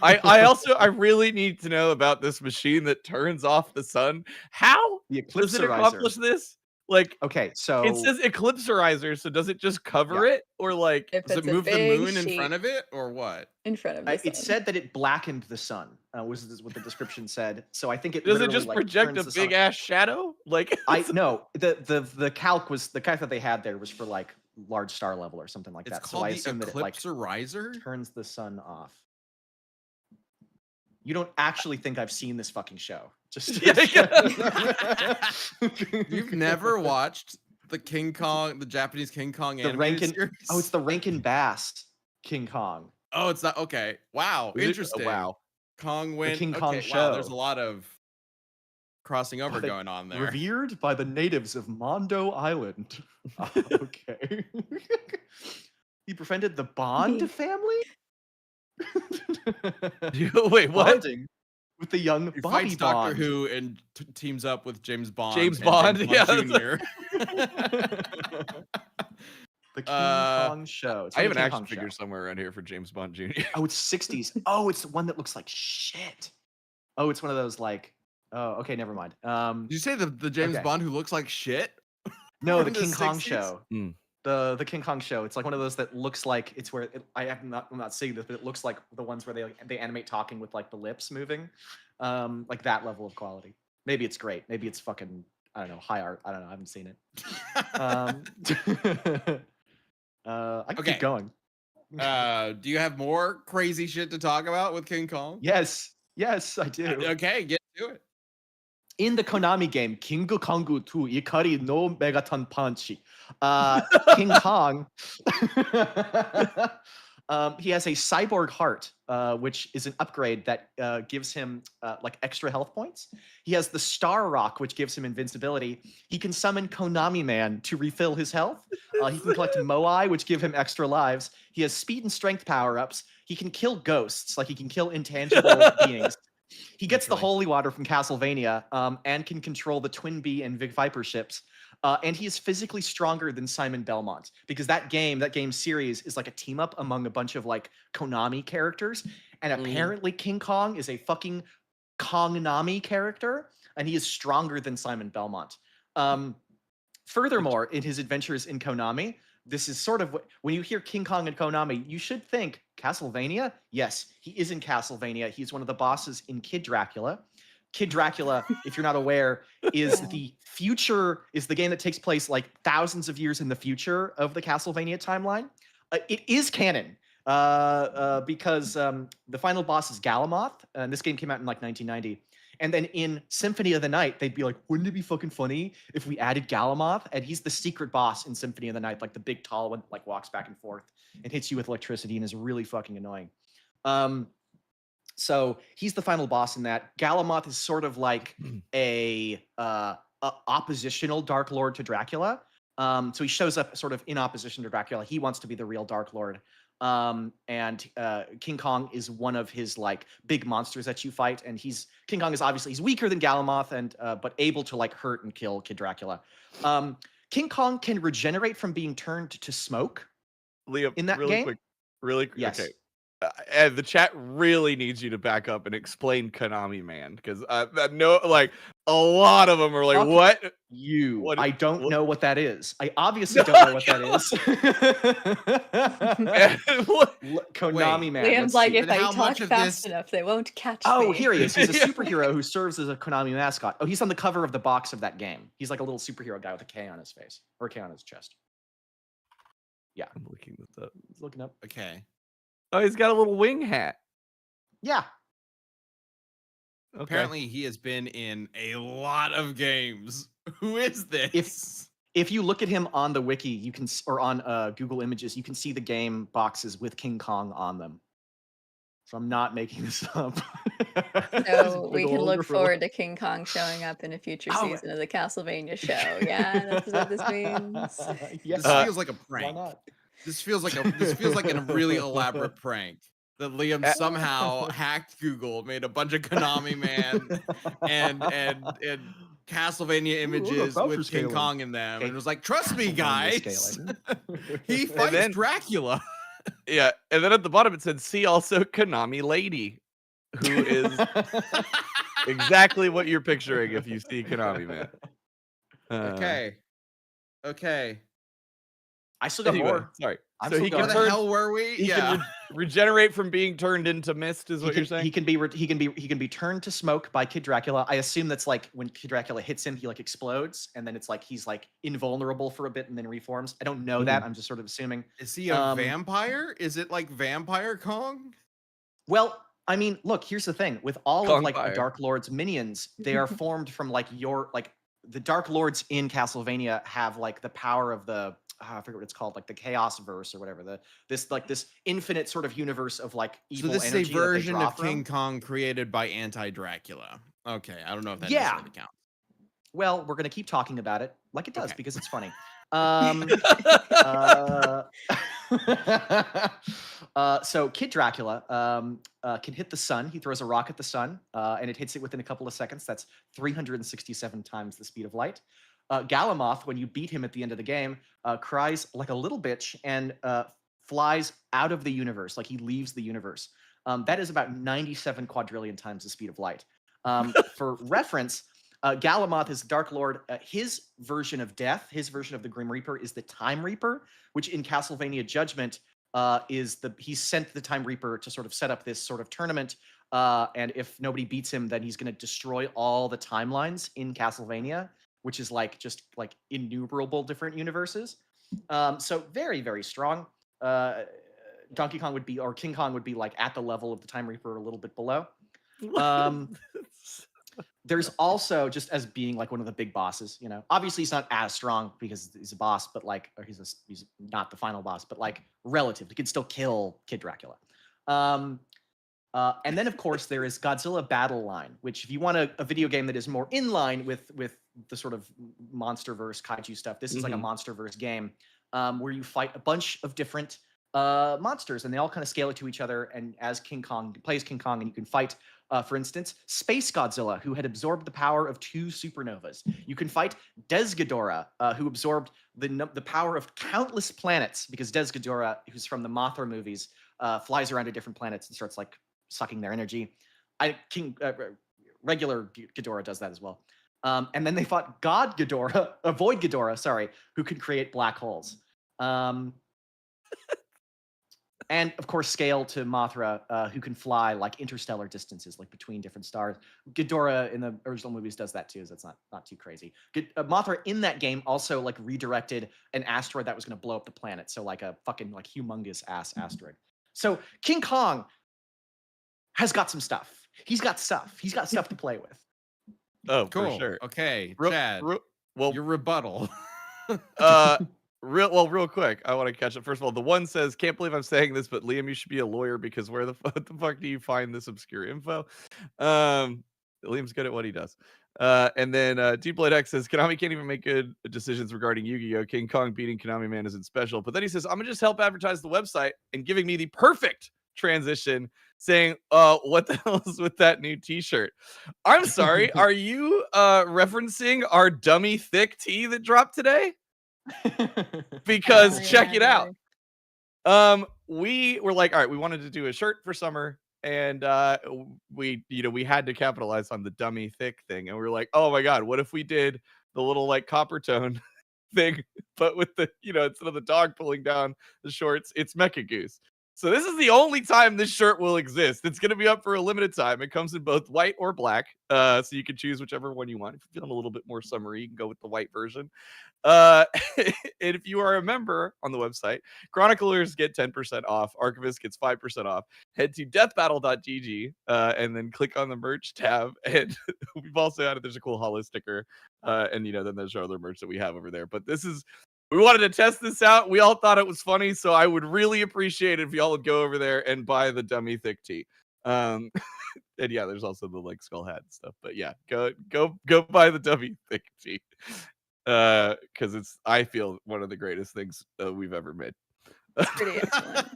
I really need to know about this machine that turns off the sun. How The does it Eclipserizer. accomplish this? Like, Okay, so it says Eclipserizer, so does it just cover it, or like If Does it it's a move the big moon in sheet front of it, or what? in front of the it sun. said that it blackened the sun. Was what the description said. So I think it does it literally, just like, project a turns the sun- big ass shadow? Like, I no, the calc that they had there was for like large star level or something like It's that. So called I the assume that it like Eclipserizer. turns the sun off. You don't actually think I've seen this fucking show? Just You've never watched the Japanese King Kong the animated Rankin? series? Oh, it's the Rankin Bass King Kong. Oh, it's not okay. Wow, Is it? Oh, interesting. wow. Kong went. King Kong okay, wow, there's show. a lot of crossing over they- going on there. Revered by the natives of Mondo Island. Okay. He befriended the Bond family? Wait, what? Bonding with the young He Bobby fights Bond. Doctor Who and teams up with James Bond. James and Bond, James yeah, Jr. The King Kong show. It's I from have the an King action Kong figure show. somewhere around here for James Bond Jr. Oh, it's 60s. Oh, it's the one that looks like shit. Oh, it's one of those like. Oh, okay, never mind. Did you say the James Okay. Bond who looks like shit? No, the in the King Kong 60s? show. Hmm. The King Kong show. It's like one of those that looks like it's where I'm not seeing this, but it looks like the ones where they animate talking with like the lips moving, like that level of quality. Maybe it's great. Maybe it's fucking I don't know high art. I don't know. I haven't seen it. I can Okay. keep going. Do you have more crazy shit to talk about with King Kong? Yes, I do. Okay, get to it. In the Konami game King Kong 2 Ikari no Megaton Punch, King Kong He has a cyborg heart, which is an upgrade that gives him like extra health points. He has the Star Rock, which gives him invincibility. He can summon Konami Man to refill his health. He can collect Moai, which give him extra lives. He has speed and strength power-ups. He can kill ghosts, like he can kill intangible beings. He gets the holy water from Castlevania, and can control the Twin Bee and Vic Viper ships. And he is physically stronger than Simon Belmont, because that game series is like a team up among a bunch of like Konami characters. And apparently King Kong is a fucking Kongnami character, and he is stronger than Simon Belmont. Furthermore, in his adventures in Konami, this is sort of when you hear King Kong and Konami, you should think Castlevania. Yes, he is in Castlevania. He's one of the bosses in Kid Dracula. Kid Dracula, if you're not aware, is the game that takes place like thousands of years in the future of the Castlevania timeline. It is canon because the final boss is Galamoth, and this game came out in like 1990. And then in Symphony of the Night, they'd be like, wouldn't it be fucking funny if we added Galamoth? And he's the secret boss in Symphony of the Night, like the big tall one, like walks back and forth and hits you with electricity and is really fucking annoying. So he's the final boss in that. Galamoth is sort of like a oppositional Dark Lord to Dracula. So he shows up sort of in opposition to Dracula. He wants to be the real Dark Lord. And King Kong is one of his like big monsters that you fight. And King Kong is obviously, he's weaker than Galamoth, and but able to like hurt and kill Kid Dracula. King Kong can regenerate from being turned to smoke. Liam, in that really game? quick, really quick. Yes. Okay. And the chat really needs you to back up and explain Konami Man, because no, like a lot of them are like, Fuck "What? You? I don't know what that is. I obviously don't know what that is." Konami Man. Liam's like, if I how talk much of fast this- enough, they won't catch Oh, me. here he is. He's a superhero who serves as a Konami mascot. Oh, he's on the cover of the box of that game. He's like a little superhero guy with a K on his face, or a K on his chest. Yeah, I'm looking this up. he's looking up. Okay. Oh, he's got a little wing hat. Yeah. Okay. Apparently, he has been in a lot of games. Who is this? If you look at him on the wiki, you can, or on Google Images, you can see the game boxes with King Kong on them. So I'm not making this up. So we can look forward to King Kong showing up in a future Oh. season of the Castlevania show. Yeah, that's what this means. Yes. This feels like a Why prank. not? This feels like a really elaborate prank that Liam somehow hacked Google, made a bunch of Konami Man and Castlevania images voucher with King scaling. Kong in them, Okay. and was like, "Trust me, Castlevania guys." scaling. He fights then- Dracula. Yeah, and then at the bottom it said, "See also Konami Lady," who is exactly what you're picturing if you see Konami Man. Okay. I still got Anyway, more. sorry. I'm So still he going. can Where the turn. hell were we? He Yeah. can regenerate from being turned into mist, is what you're saying? He can be turned to smoke by Kid Dracula. I assume that's like when Kid Dracula hits him, he like explodes, and then it's like he's like invulnerable for a bit and then reforms. I don't know that. I'm just sort of assuming. Is he a vampire? Is it like Vampire Kong? Well, I mean, look, here's the thing. With all Kong of like fire. the Dark Lord's minions, they are formed from like the Dark Lords in Castlevania have like the power of the I forget what it's called, like the Chaos Verse or whatever. This infinite sort of universe of like evil So this is energy a that they version draw of King from. Kong created by anti-Dracula. Okay, I don't know if that Yeah. necessarily counts. Well, we're gonna keep talking about it like it does Okay. because it's funny. So Kid Dracula can hit the sun. He throws a rock at the sun, and it hits it within a couple of seconds. That's 367 times the speed of light. Galamoth, when you beat him at the end of the game, cries like a little bitch and flies out of the universe, like he leaves the universe. That is about 97 quadrillion times the speed of light. For reference, Galamoth is Dark Lord. His version of death, his version of the Grim Reaper, is the Time Reaper, which in Castlevania Judgment he sent the Time Reaper to sort of set up this sort of tournament. And if nobody beats him, then he's going to destroy all the timelines in Castlevania, which is like just like innumerable different universes. So very, very strong. Donkey Kong would be, or King Kong would be like at the level of the Time Reaper, a little bit below. There's also, just as being like one of the big bosses, you know, obviously he's not as strong because he's a boss, but like, or he's not the final boss, but like relative, he can still kill Kid Dracula. And then of course there is Godzilla Battle Line, which if you want a video game that is more in line with the sort of MonsterVerse kaiju stuff, this is like a MonsterVerse game where you fight a bunch of different monsters, and they all kind of scale it to each other. And as King Kong plays King Kong, and you can fight, for instance, Space Godzilla, who had absorbed the power of 2 supernovas. You can fight Desghidorah, who absorbed the power of countless planets, because Desghidorah, who's from the Mothra movies, flies around to different planets and starts like sucking their energy. Regular Ghidorah does that as well. And then they fought God Ghidorah, Void Ghidorah, sorry, who could create black holes. And of course, scale to Mothra, who can fly like interstellar distances, like between different stars. Ghidorah in the original movies does that too, so it's not too crazy. Mothra in that game also like redirected an asteroid that was going to blow up the planet, so like a fucking like humongous ass asteroid. So King Kong has got some stuff. He's got stuff. He's got stuff to play with. Oh, Cool. for sure. Okay, Real- Chad, well, your rebuttal. real quick, I want to catch up. First of all, the one says, "Can't believe I'm saying this, but Liam, you should be a lawyer because what the fuck do you find this obscure info?" Liam's good at what he does. And then Deep Blade X says, "Konami can't even make good decisions regarding Yu-Gi-Oh! King Kong beating Konami Man isn't special." But then he says, "I'm gonna just help advertise the website," and giving me the perfect transition, saying, "What the hell is with that new T-shirt?" I'm sorry, are you referencing our dummy thick tee that dropped today? Because check it out. We were like, all right, we wanted to do a shirt for summer, and we had to capitalize on the dummy thick thing, and we were like, oh my god, what if we did the little like copper tone thing, but with the instead of the dog pulling down the shorts, it's Mecha Goose. So this is the only time this shirt will exist. It's going to be up for a limited time. It comes in both white or black, so you can choose whichever one you want. If you're feeling a little bit more summery, you can go with the white version. And if you are a member on the website, Chroniclers get 10% off. Archivist gets 5% off. Head to deathbattle.gg and then click on the merch tab. And we've also added, there's a cool holo sticker. And then there's our other merch that we have over there. But we wanted to test this out. We all thought it was funny. So I would really appreciate it if y'all would go over there and buy the dummy thick tee. And yeah, there's also the like skull hat and stuff. But yeah, go buy the dummy thick tee. Because it's, I feel, one of the greatest things we've ever made. It's pretty excellent.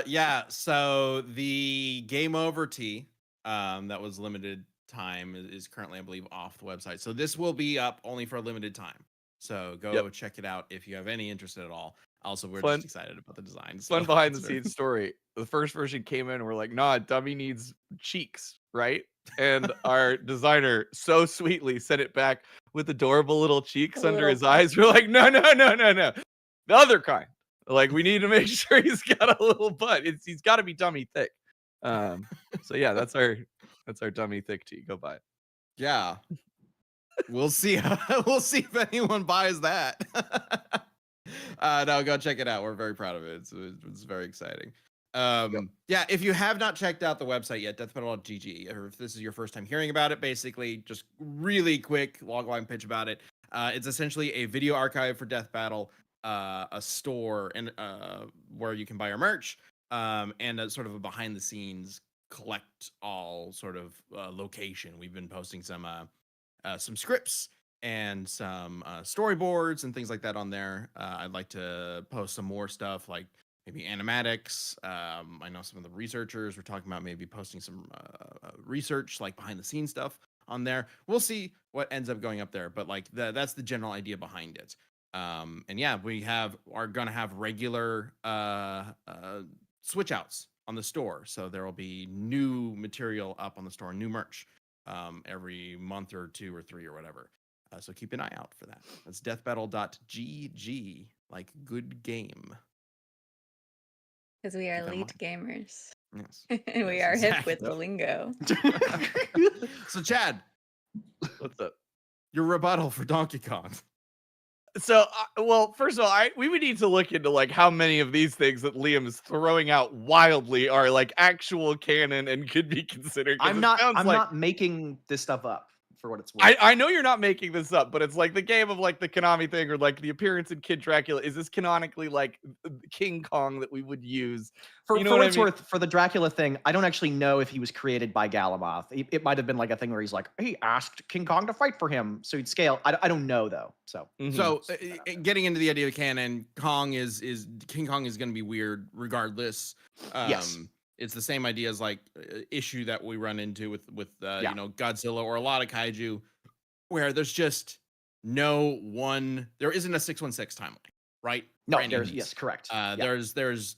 Yeah, so the Game Over tee that was limited time is currently, I believe, off the website. So this will be up only for a limited time. So go check it out if you have any interest at all. Also, we're just excited about the design. Fun behind the scenes story. The first version came in and we're like, nah, dummy needs cheeks, right? And our designer so sweetly sent it back with adorable little cheeks under his eyes. We're like, no. The other kind. Like, we need to make sure he's got a little butt. He's got to be dummy thick. So yeah, that's our dummy thick tee. Go buy it. Yeah. We'll see. We'll see if anyone buys that. No, go check it out. We're very proud of it. It's very exciting. Yeah, if you have not checked out the website yet, deathbattle.gg, or if this is your first time hearing about it, basically just really quick logline pitch about it. It's essentially a video archive for Death Battle, a store and where you can buy our merch, and a sort of a behind the scenes collect all sort of location. We've been posting some scripts and some storyboards and things like that on there. I'd like to post some more stuff, like maybe animatics. I know some of the researchers were talking about maybe posting some research, like behind the scenes stuff on there. We'll see what ends up going up there, but like that's the general idea behind it. And yeah, we are gonna have regular switch outs on the store, so there will be new material up on the store, new merch every month or 2 or 3 or whatever. So keep an eye out for that. That's deathbattle.gg, like good game. Because we are Keep that in elite gamers. Yes. And we Yes, are hip exactly. with the lingo. So Chad, What's up? your rebuttal for Donkey Kong. So, well, first of all, we would need to look into like how many of these things that Liam is throwing out wildly are like actual canon and could be considered. 'Cause I'm it not. sounds I'm like not making this stuff up for what it's worth. I know you're not making this up, but it's like the game of like the Konami thing or like the appearance in Kid Dracula. Is this canonically like King Kong that we would use? For You know what what I it's mean? worth, for the Dracula thing, I don't actually know if he was created by Galamoth. It might have been like a thing where he's like, he asked King Kong to fight for him, so he'd scale. I don't know though. So Mhm. So getting into the idea of canon, King Kong is going to be weird regardless. Yes. It's the same idea as like issue that we run into with Yeah. you know, Godzilla or a lot of kaiju, where there's just there isn't a 616 timeline, right? No, For any of there's these. yes, correct. Yeah. There's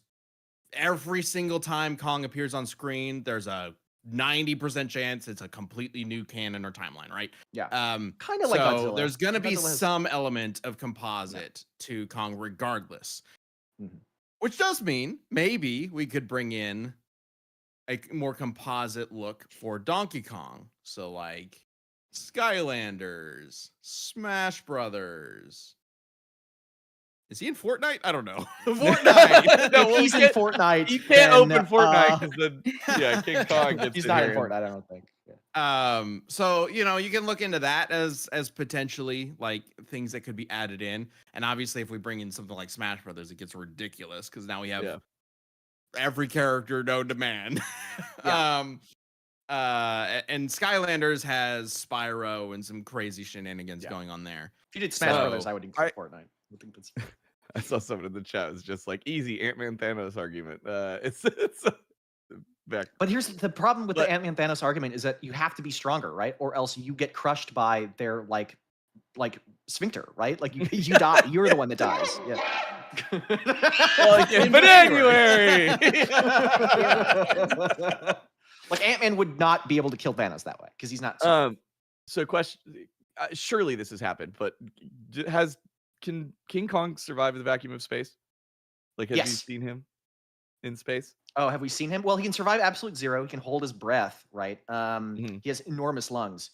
every single time Kong appears on screen, there's a 90% chance it's a completely new canon or timeline, right? Yeah. Kind Kinda like Godzilla. There's gonna be Godzilla has- some element of composite to Kong regardless. Mhm. Which does mean maybe we could bring in a more composite look for Donkey Kong. So like Skylanders, Smash Brothers. Is he in Fortnite? I don't know. Fortnite. No, If well, he's in can't- Fortnite, You can't then, open Fortnite because then yeah, King Kong gets he's in not here in and- Fortnite. I don't think. Yeah. So you know, you can look into that as potentially like things that could be added in. And obviously if we bring in something like Smash Brothers, it gets ridiculous because now we have Yeah. every character known to man. Yeah. And Skylanders has Spyro and some crazy shenanigans Yeah. going on there. If you did Smash So, Brothers, I would include Fortnite. I think that's I saw someone in the chat was just like easy Ant-Man Thanos argument. It's back. But here's the problem with But- the Ant-Man Thanos argument is that you have to be stronger, right? Or else you get crushed by their like sphincter, right? Like you die. You're the one that dies. Yeah. But anyway. Like Ant-Man would not be able to kill Thanos that way because he's not. Strong. So question, surely this has happened, but can King Kong survive the vacuum of space? Like, have you Yes. seen him in space? Oh, have we seen him? Well, he can survive absolute zero. He can hold his breath, right? Mhm. He has enormous lungs.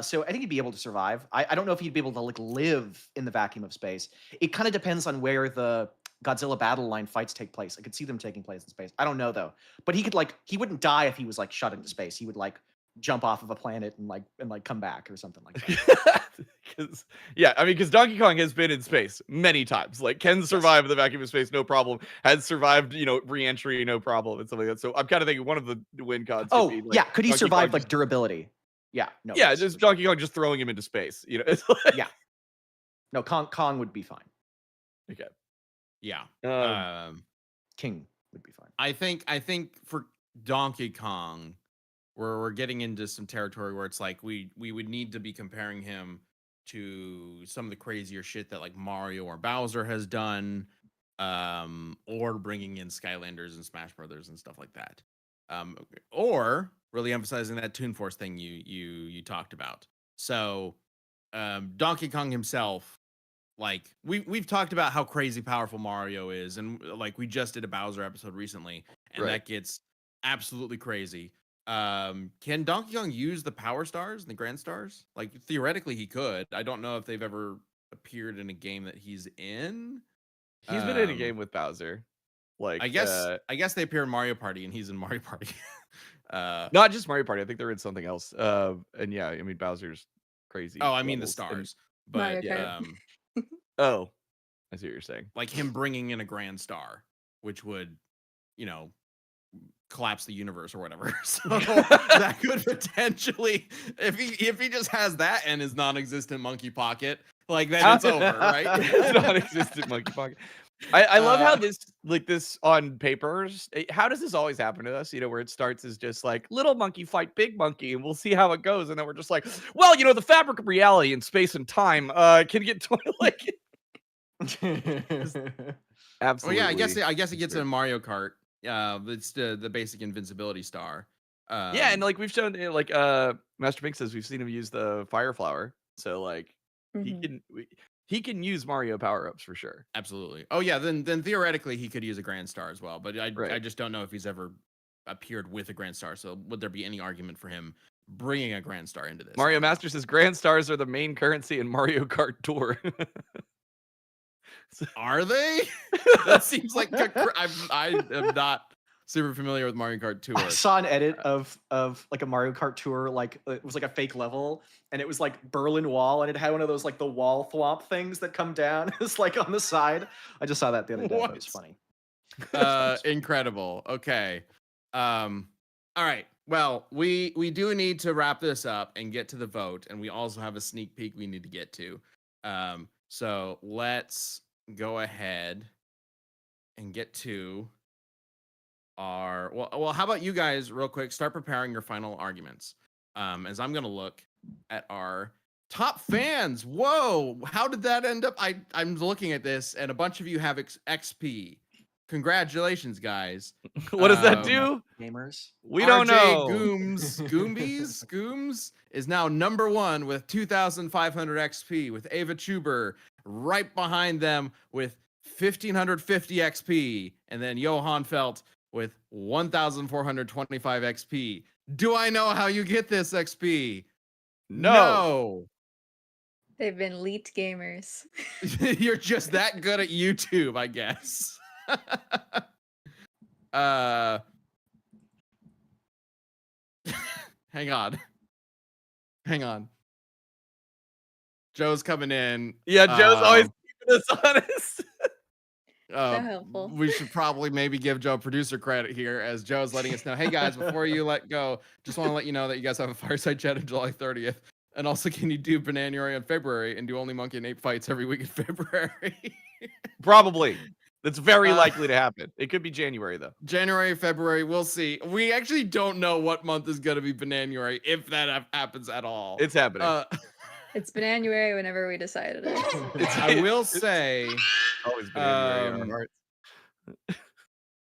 So I think he'd be able to survive. I don't know if he'd be able to like live in the vacuum of space. It kind of depends on where the Godzilla battle line fights take place. I could see them taking place in space. I don't know though. But he could he wouldn't die if he was like shut into space. He would like jump off of a planet and come back or something like that. Because Donkey Kong has been in space many times. Like, can survive the vacuum of space, no problem. Has survived, re-entry, no problem, and stuff like that. So I'm kind of thinking one of the win cons. Oh, could be, like, yeah. Could he Donkey survive Kong like durability? Yeah. No. Yeah, yes, just for sure. Donkey Kong just throwing him into space. It's like, Yeah. No, Kong would be fine. okay. Yeah. King would be fine. I think for Donkey Kong, we're getting into some territory where it's like we would need to be comparing him to some of the crazier shit that like Mario or Bowser has done, or bringing in Skylanders and Smash Brothers and stuff like that, or really emphasizing that Toon Force thing you talked about. So, Donkey Kong himself, like we've talked about how crazy powerful Mario is, and like we just did a Bowser episode recently, and Right. that gets absolutely crazy. Can Donkey Kong use the Power Stars and the Grand Stars? Like theoretically he could. I don't know if they've ever appeared in a game that he's in. He's been in a game with Bowser. Like, I guess they appear in Mario Party and he's in Mario Party. not just Mario Party. I think they're in something else. And yeah, I mean Bowser's crazy. Oh, I mean the levels, and- stars. But Mario Kart. Oh, I see what you're saying. like him bringing in a Grand Star, which would, collapse the universe or whatever. So that could potentially, if he just has that and his non-existent monkey pocket, like then it's over, right? Non-existent monkey pocket. I love how this on papers. How does this always happen to us? Where it starts as just like little monkey fight big monkey, and we'll see how it goes, and then we're just like, well, the fabric of reality and space and time can get like absolutely. Well, yeah, I guess it gets in Mario Kart. It's the basic invincibility star. Yeah, and like we've shown, Master Pink says we've seen him use the fire flower, so like Mhm. he can use Mario power ups for sure. Absolutely. Oh yeah, then theoretically he could use a Grand Star as well, but I Right. just don't know if he's ever appeared with a Grand Star. So would there be any argument for him bringing a Grand Star into this? Mario Master says Grand Stars are the main currency in Mario Kart Tour. Are they? That seems like I am not super familiar with Mario Kart Tour. I saw an edit of like a Mario Kart Tour, like it was like a fake level, and it was like Berlin Wall, and it had one of those like the wall thwomp things that come down. It's like on the side. I just saw that the other day. That was funny. Incredible. Okay. All right. Well, we do need to wrap this up and get to the vote, and we also have a sneak peek we need to get to. So let's go ahead and get to our well, how about you guys real quick start preparing your final arguments. As I'm gonna look at our top fans. Whoa, how did that end up? I'm looking at this, and a bunch of you have XP. Congratulations, guys. What does that do? Gamers. We don't know. Gooms is now number 1 with 2,500 XP, with Ava Chuber right behind them with 1,550 XP, and then Johan Felt with 1,425 XP. Do I know how you get this XP? No. They've been leet gamers. You're just that good at YouTube, I guess. Hang on. Joe's coming in. Yeah, Joe's always keeping us honest. So helpful. We should probably maybe give Joe producer credit here, as Joe's letting us know. Hey guys, before you let go, just want to let you know that you guys have a fireside chat on July 30th. And also, can you do Bananuary in February and do only Monkey and Ape fights every week in February? Probably. That's very likely to happen. It could be January, though. January, February, we'll see. We actually don't know what month is going to be Bananuary, if that happens at all. It's happening. It's Bananuary whenever we decided it. I will say, always Bananuary in our hearts.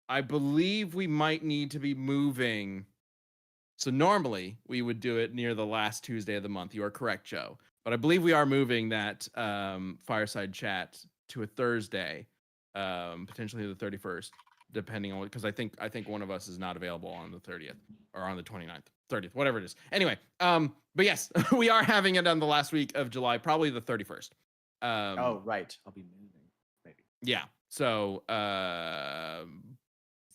I believe we might need to be moving. So normally we would do it near the last Tuesday of the month. You are correct, Joe. But I believe we are moving that fireside chat to a Thursday, potentially the 31st, depending on, because I think one of us is not available on the 30th or on the 29th, 30th, whatever it is. Anyway, but yes, we are having it on the last week of July, probably the 31st. Oh, right. I'll be moving, maybe. Yeah. So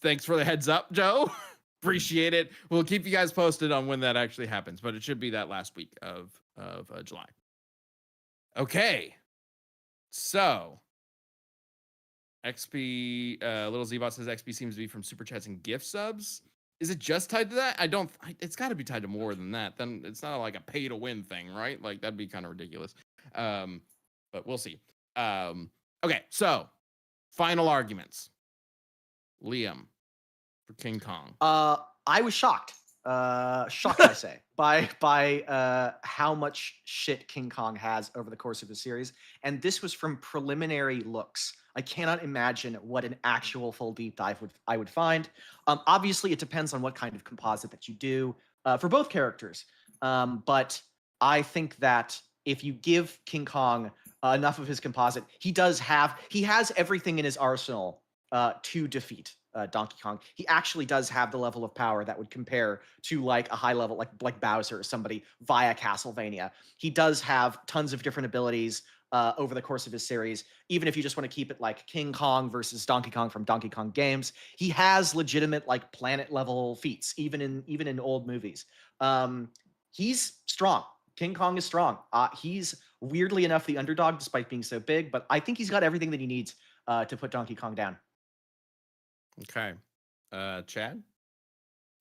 thanks for the heads up, Joe. Appreciate it. We'll keep you guys posted on when that actually happens, but it should be that last week of July. Okay. So XP, Little Zbot says XP seems to be from super chats and gift subs. Is it just tied to that? It's got to be tied to more than that. Then it's not like a pay to win thing, right? Like that'd be kind of ridiculous. But we'll see. Okay, so final arguments. Liam for King Kong. I was shocked. Shocked, I say, by how much shit King Kong has over the course of the series. And this was from preliminary looks. I cannot imagine what an actual full deep dive I would find. Obviously, it depends on what kind of composite that you do for both characters. But I think that if you give King Kong enough of his composite, he has everything in his arsenal to defeat Donkey Kong. He actually does have the level of power that would compare to like a high level, like Bowser or somebody via Castlevania. He does have tons of different abilities over the course of his series. Even if you just want to keep it like King Kong versus Donkey Kong from Donkey Kong games, he has legitimate like planet level feats, even in old movies. He's strong. King Kong is strong. He's weirdly enough the underdog despite being so big, but I think he's got everything that he needs to put Donkey Kong down. Okay. Chad?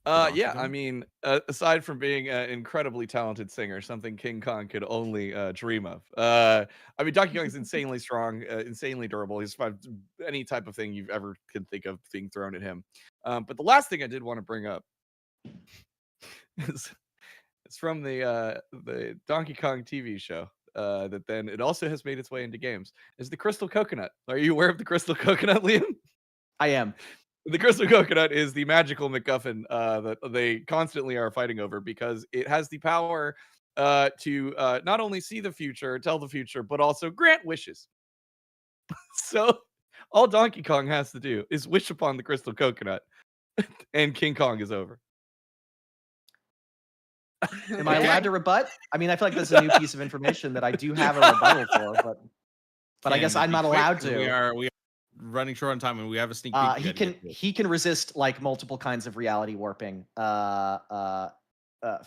Yeah, I mean, aside from being an incredibly talented singer, something King Kong could only dream of. I mean, Donkey Kong's insanely strong, insanely durable. He's survived any type of thing you've ever could think of being thrown at him. But the last thing I did want to bring up is it's from the Donkey Kong TV show. That then it also has made its way into games. Is the Crystal Coconut? Are you aware of the Crystal Coconut, Liam? I am. The Crystal Coconut is the magical MacGuffin that they constantly are fighting over because it has the power to not only see the future, tell the future, but also grant wishes. So all Donkey Kong has to do is wish upon the Crystal Coconut, and King Kong is over. Am I allowed to rebut? I mean, I feel like this is a new piece of information that I do have a rebuttal for, but But I guess I'm not allowed to. We are running short on time, and we have a sneak peek. He can resist like multiple kinds of reality warping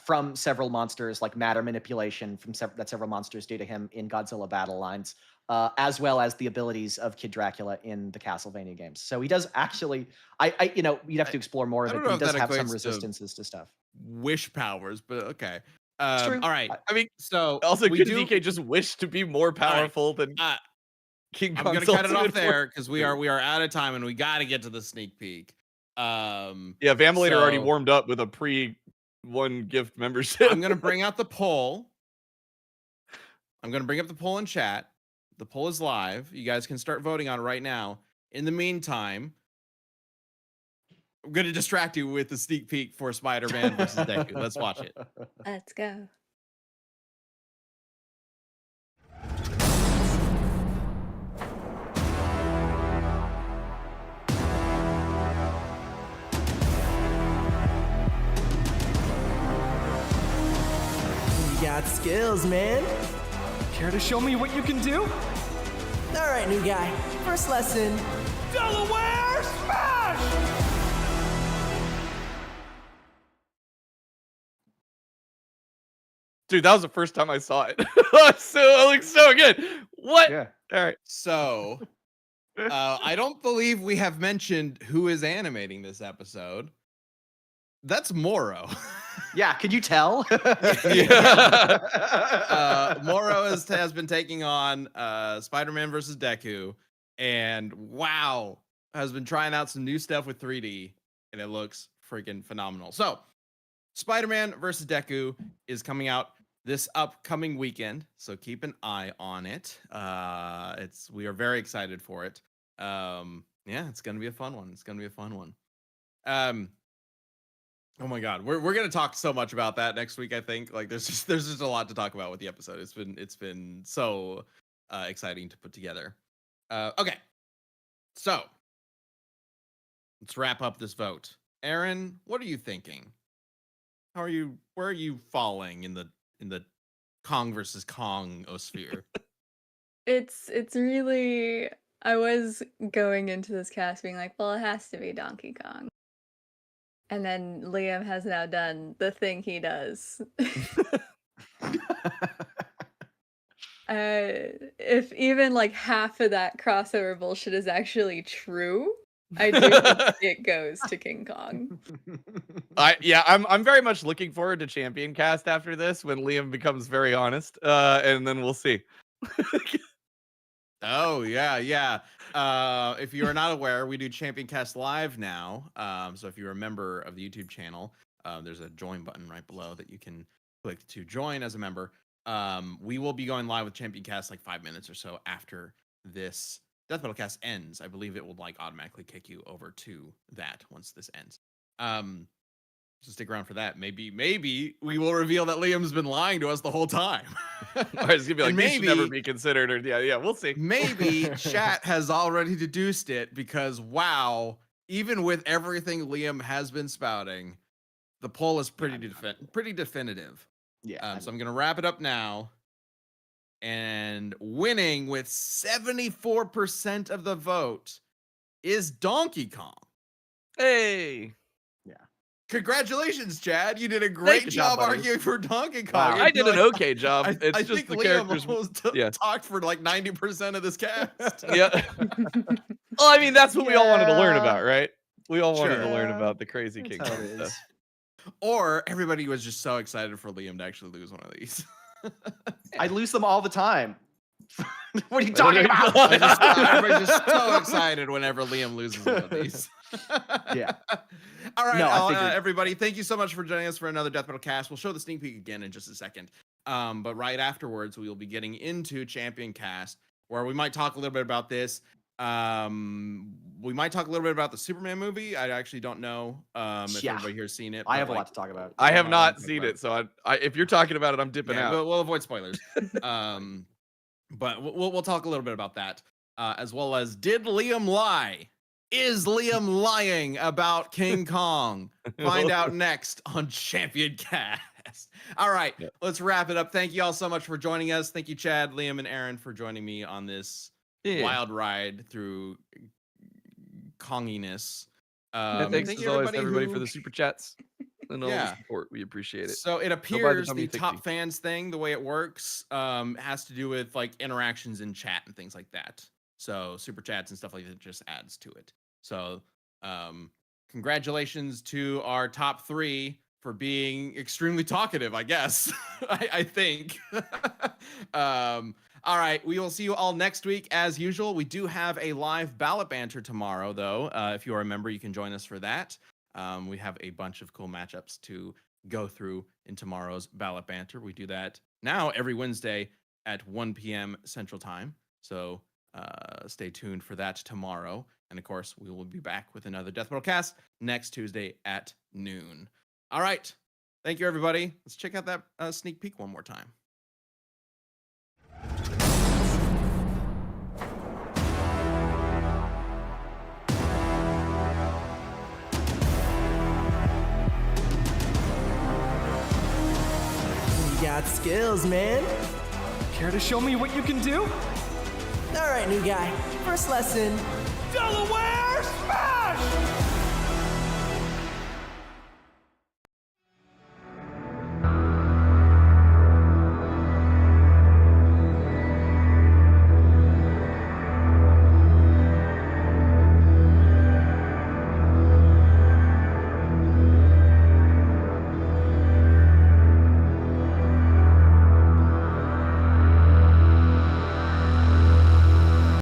from several monsters, like matter manipulation from that several monsters do to him in Godzilla battle lines, as well as the abilities of Kid Dracula in the Castlevania games. So he does actually. You'd have to explore more of it, but he does have some resistances to stuff. Wish powers, but okay. True. All right. I mean, So also, we could do. DK just wish to be more powerful than King Kong? I'm gonna cut it off there because we are out of time, and we got to get to the sneak peek. Yeah, Vamulator already warmed up with a one gift membership. I'm gonna bring out the poll. I'm gonna bring up the poll in chat. The poll is live. You guys can start voting on it right now. In the meantime, I'm gonna distract you with the sneak peek for Spider-Man versus Deku. Let's watch it. Let's go. You got skills, man. Care to show me what you can do? All right, new guy. First lesson. Delaware Smash! Dude, that was the first time I saw it. So it looks so good. What? Yeah. All right. So, I don't believe we have mentioned who is animating this episode. That's Moro. Yeah, could you tell? Moro has been taking on Spider-Man versus Deku, and wow, has been trying out some new stuff with 3D, and it looks freaking phenomenal. So, Spider-Man versus Deku is coming out this upcoming weekend, so keep an eye on it. We are very excited for it. Yeah, it's gonna be a fun one. Oh my god, we're gonna talk so much about that next week. I think like there's just a lot to talk about with the episode. It's been so exciting to put together. Okay, so let's wrap up this vote. Aaron, what are you thinking? Where are you falling in the Kong versus Kong osphere? It's really. I was going into this cast being like, well, it has to be Donkey Kong. And then Liam has now done the thing he does. If even like half of that crossover bullshit is actually true, I do think it goes to King Kong. I'm very much looking forward to Champion Cast after this when Liam becomes very honest, and then we'll see. Oh yeah. If you are not aware, we do Champion Cast live now. So if you're a member of the YouTube channel, there's a join button right below that you can click to join as a member. We will be going live with Champion Cast like 5 minutes or so after this Death Battle Cast ends. I believe it will like automatically kick you over to that once this ends. So stick around for that. Maybe we will reveal that Liam's been lying to us the whole time. Or it's gonna be like, maybe should never be considered, or yeah, we'll see. Maybe chat has already deduced it because wow, even with everything Liam has been spouting, the poll is pretty definitive. Yeah. So I'm gonna wrap it up now. And winning with 74% of the vote is Donkey Kong. Hey. Congratulations, Chad. You did a great job arguing for Donkey Kong. Wow. I did an okay job. I just think the Liam characters almost talked for like 90% of this cast. Yeah. Well, I mean, that's what we all wanted to learn about, right? We all wanted to learn about the crazy King Kong stuff. Or everybody was just so excited for Liam to actually lose one of these. I lose them all the time. What are you talking about? Everybody's just so excited whenever Liam loses one of these. Yeah. All right, No, everybody, thank you so much for joining us for another Death Battle Cast. We'll show the sneak peek again in just a second. But right afterwards, we will be getting into Champion Cast, where we might talk a little bit about this. We might talk a little bit about the Superman movie. I actually don't know if everybody here has seen it. I have a lot to talk about. I have not seen it, so if you're talking about it, I'm dipping out. We'll avoid spoilers. But we'll talk a little bit about that, as well as did Liam lie? Is Liam lying about King Kong? Find out next on Champion Cast. All right, let's wrap it up. Thank you all so much for joining us. Thank you, Chad, Liam, and Aaron for joining me on this Yeah. wild ride through Konginess. Thanks thank as you always, everybody, who- for the super chats and all the Yeah. support. We appreciate it. So it Go buy the appears dummy the top pixie. fans thing, the way it works, has to do with like interactions in chat and things like that. So super chats and stuff like that just adds to it. So congratulations to our top 3 for being extremely talkative, I guess. I think. All right, we will see you all next week as usual. We do have a live ballot banter tomorrow, though. If you are a member, you can join us for that. We have a bunch of cool matchups to go through in tomorrow's ballot banter. We do that now every Wednesday at 1 p.m. Central Time. So stay tuned for that tomorrow. And of course, we will be back with another Death Metal Cast next Tuesday at noon. All right. Thank you, everybody. Let's check out that sneak peek one more time. You got skills, man. Care to show me what you can do? All right, new guy. First lesson. Delaware Smash!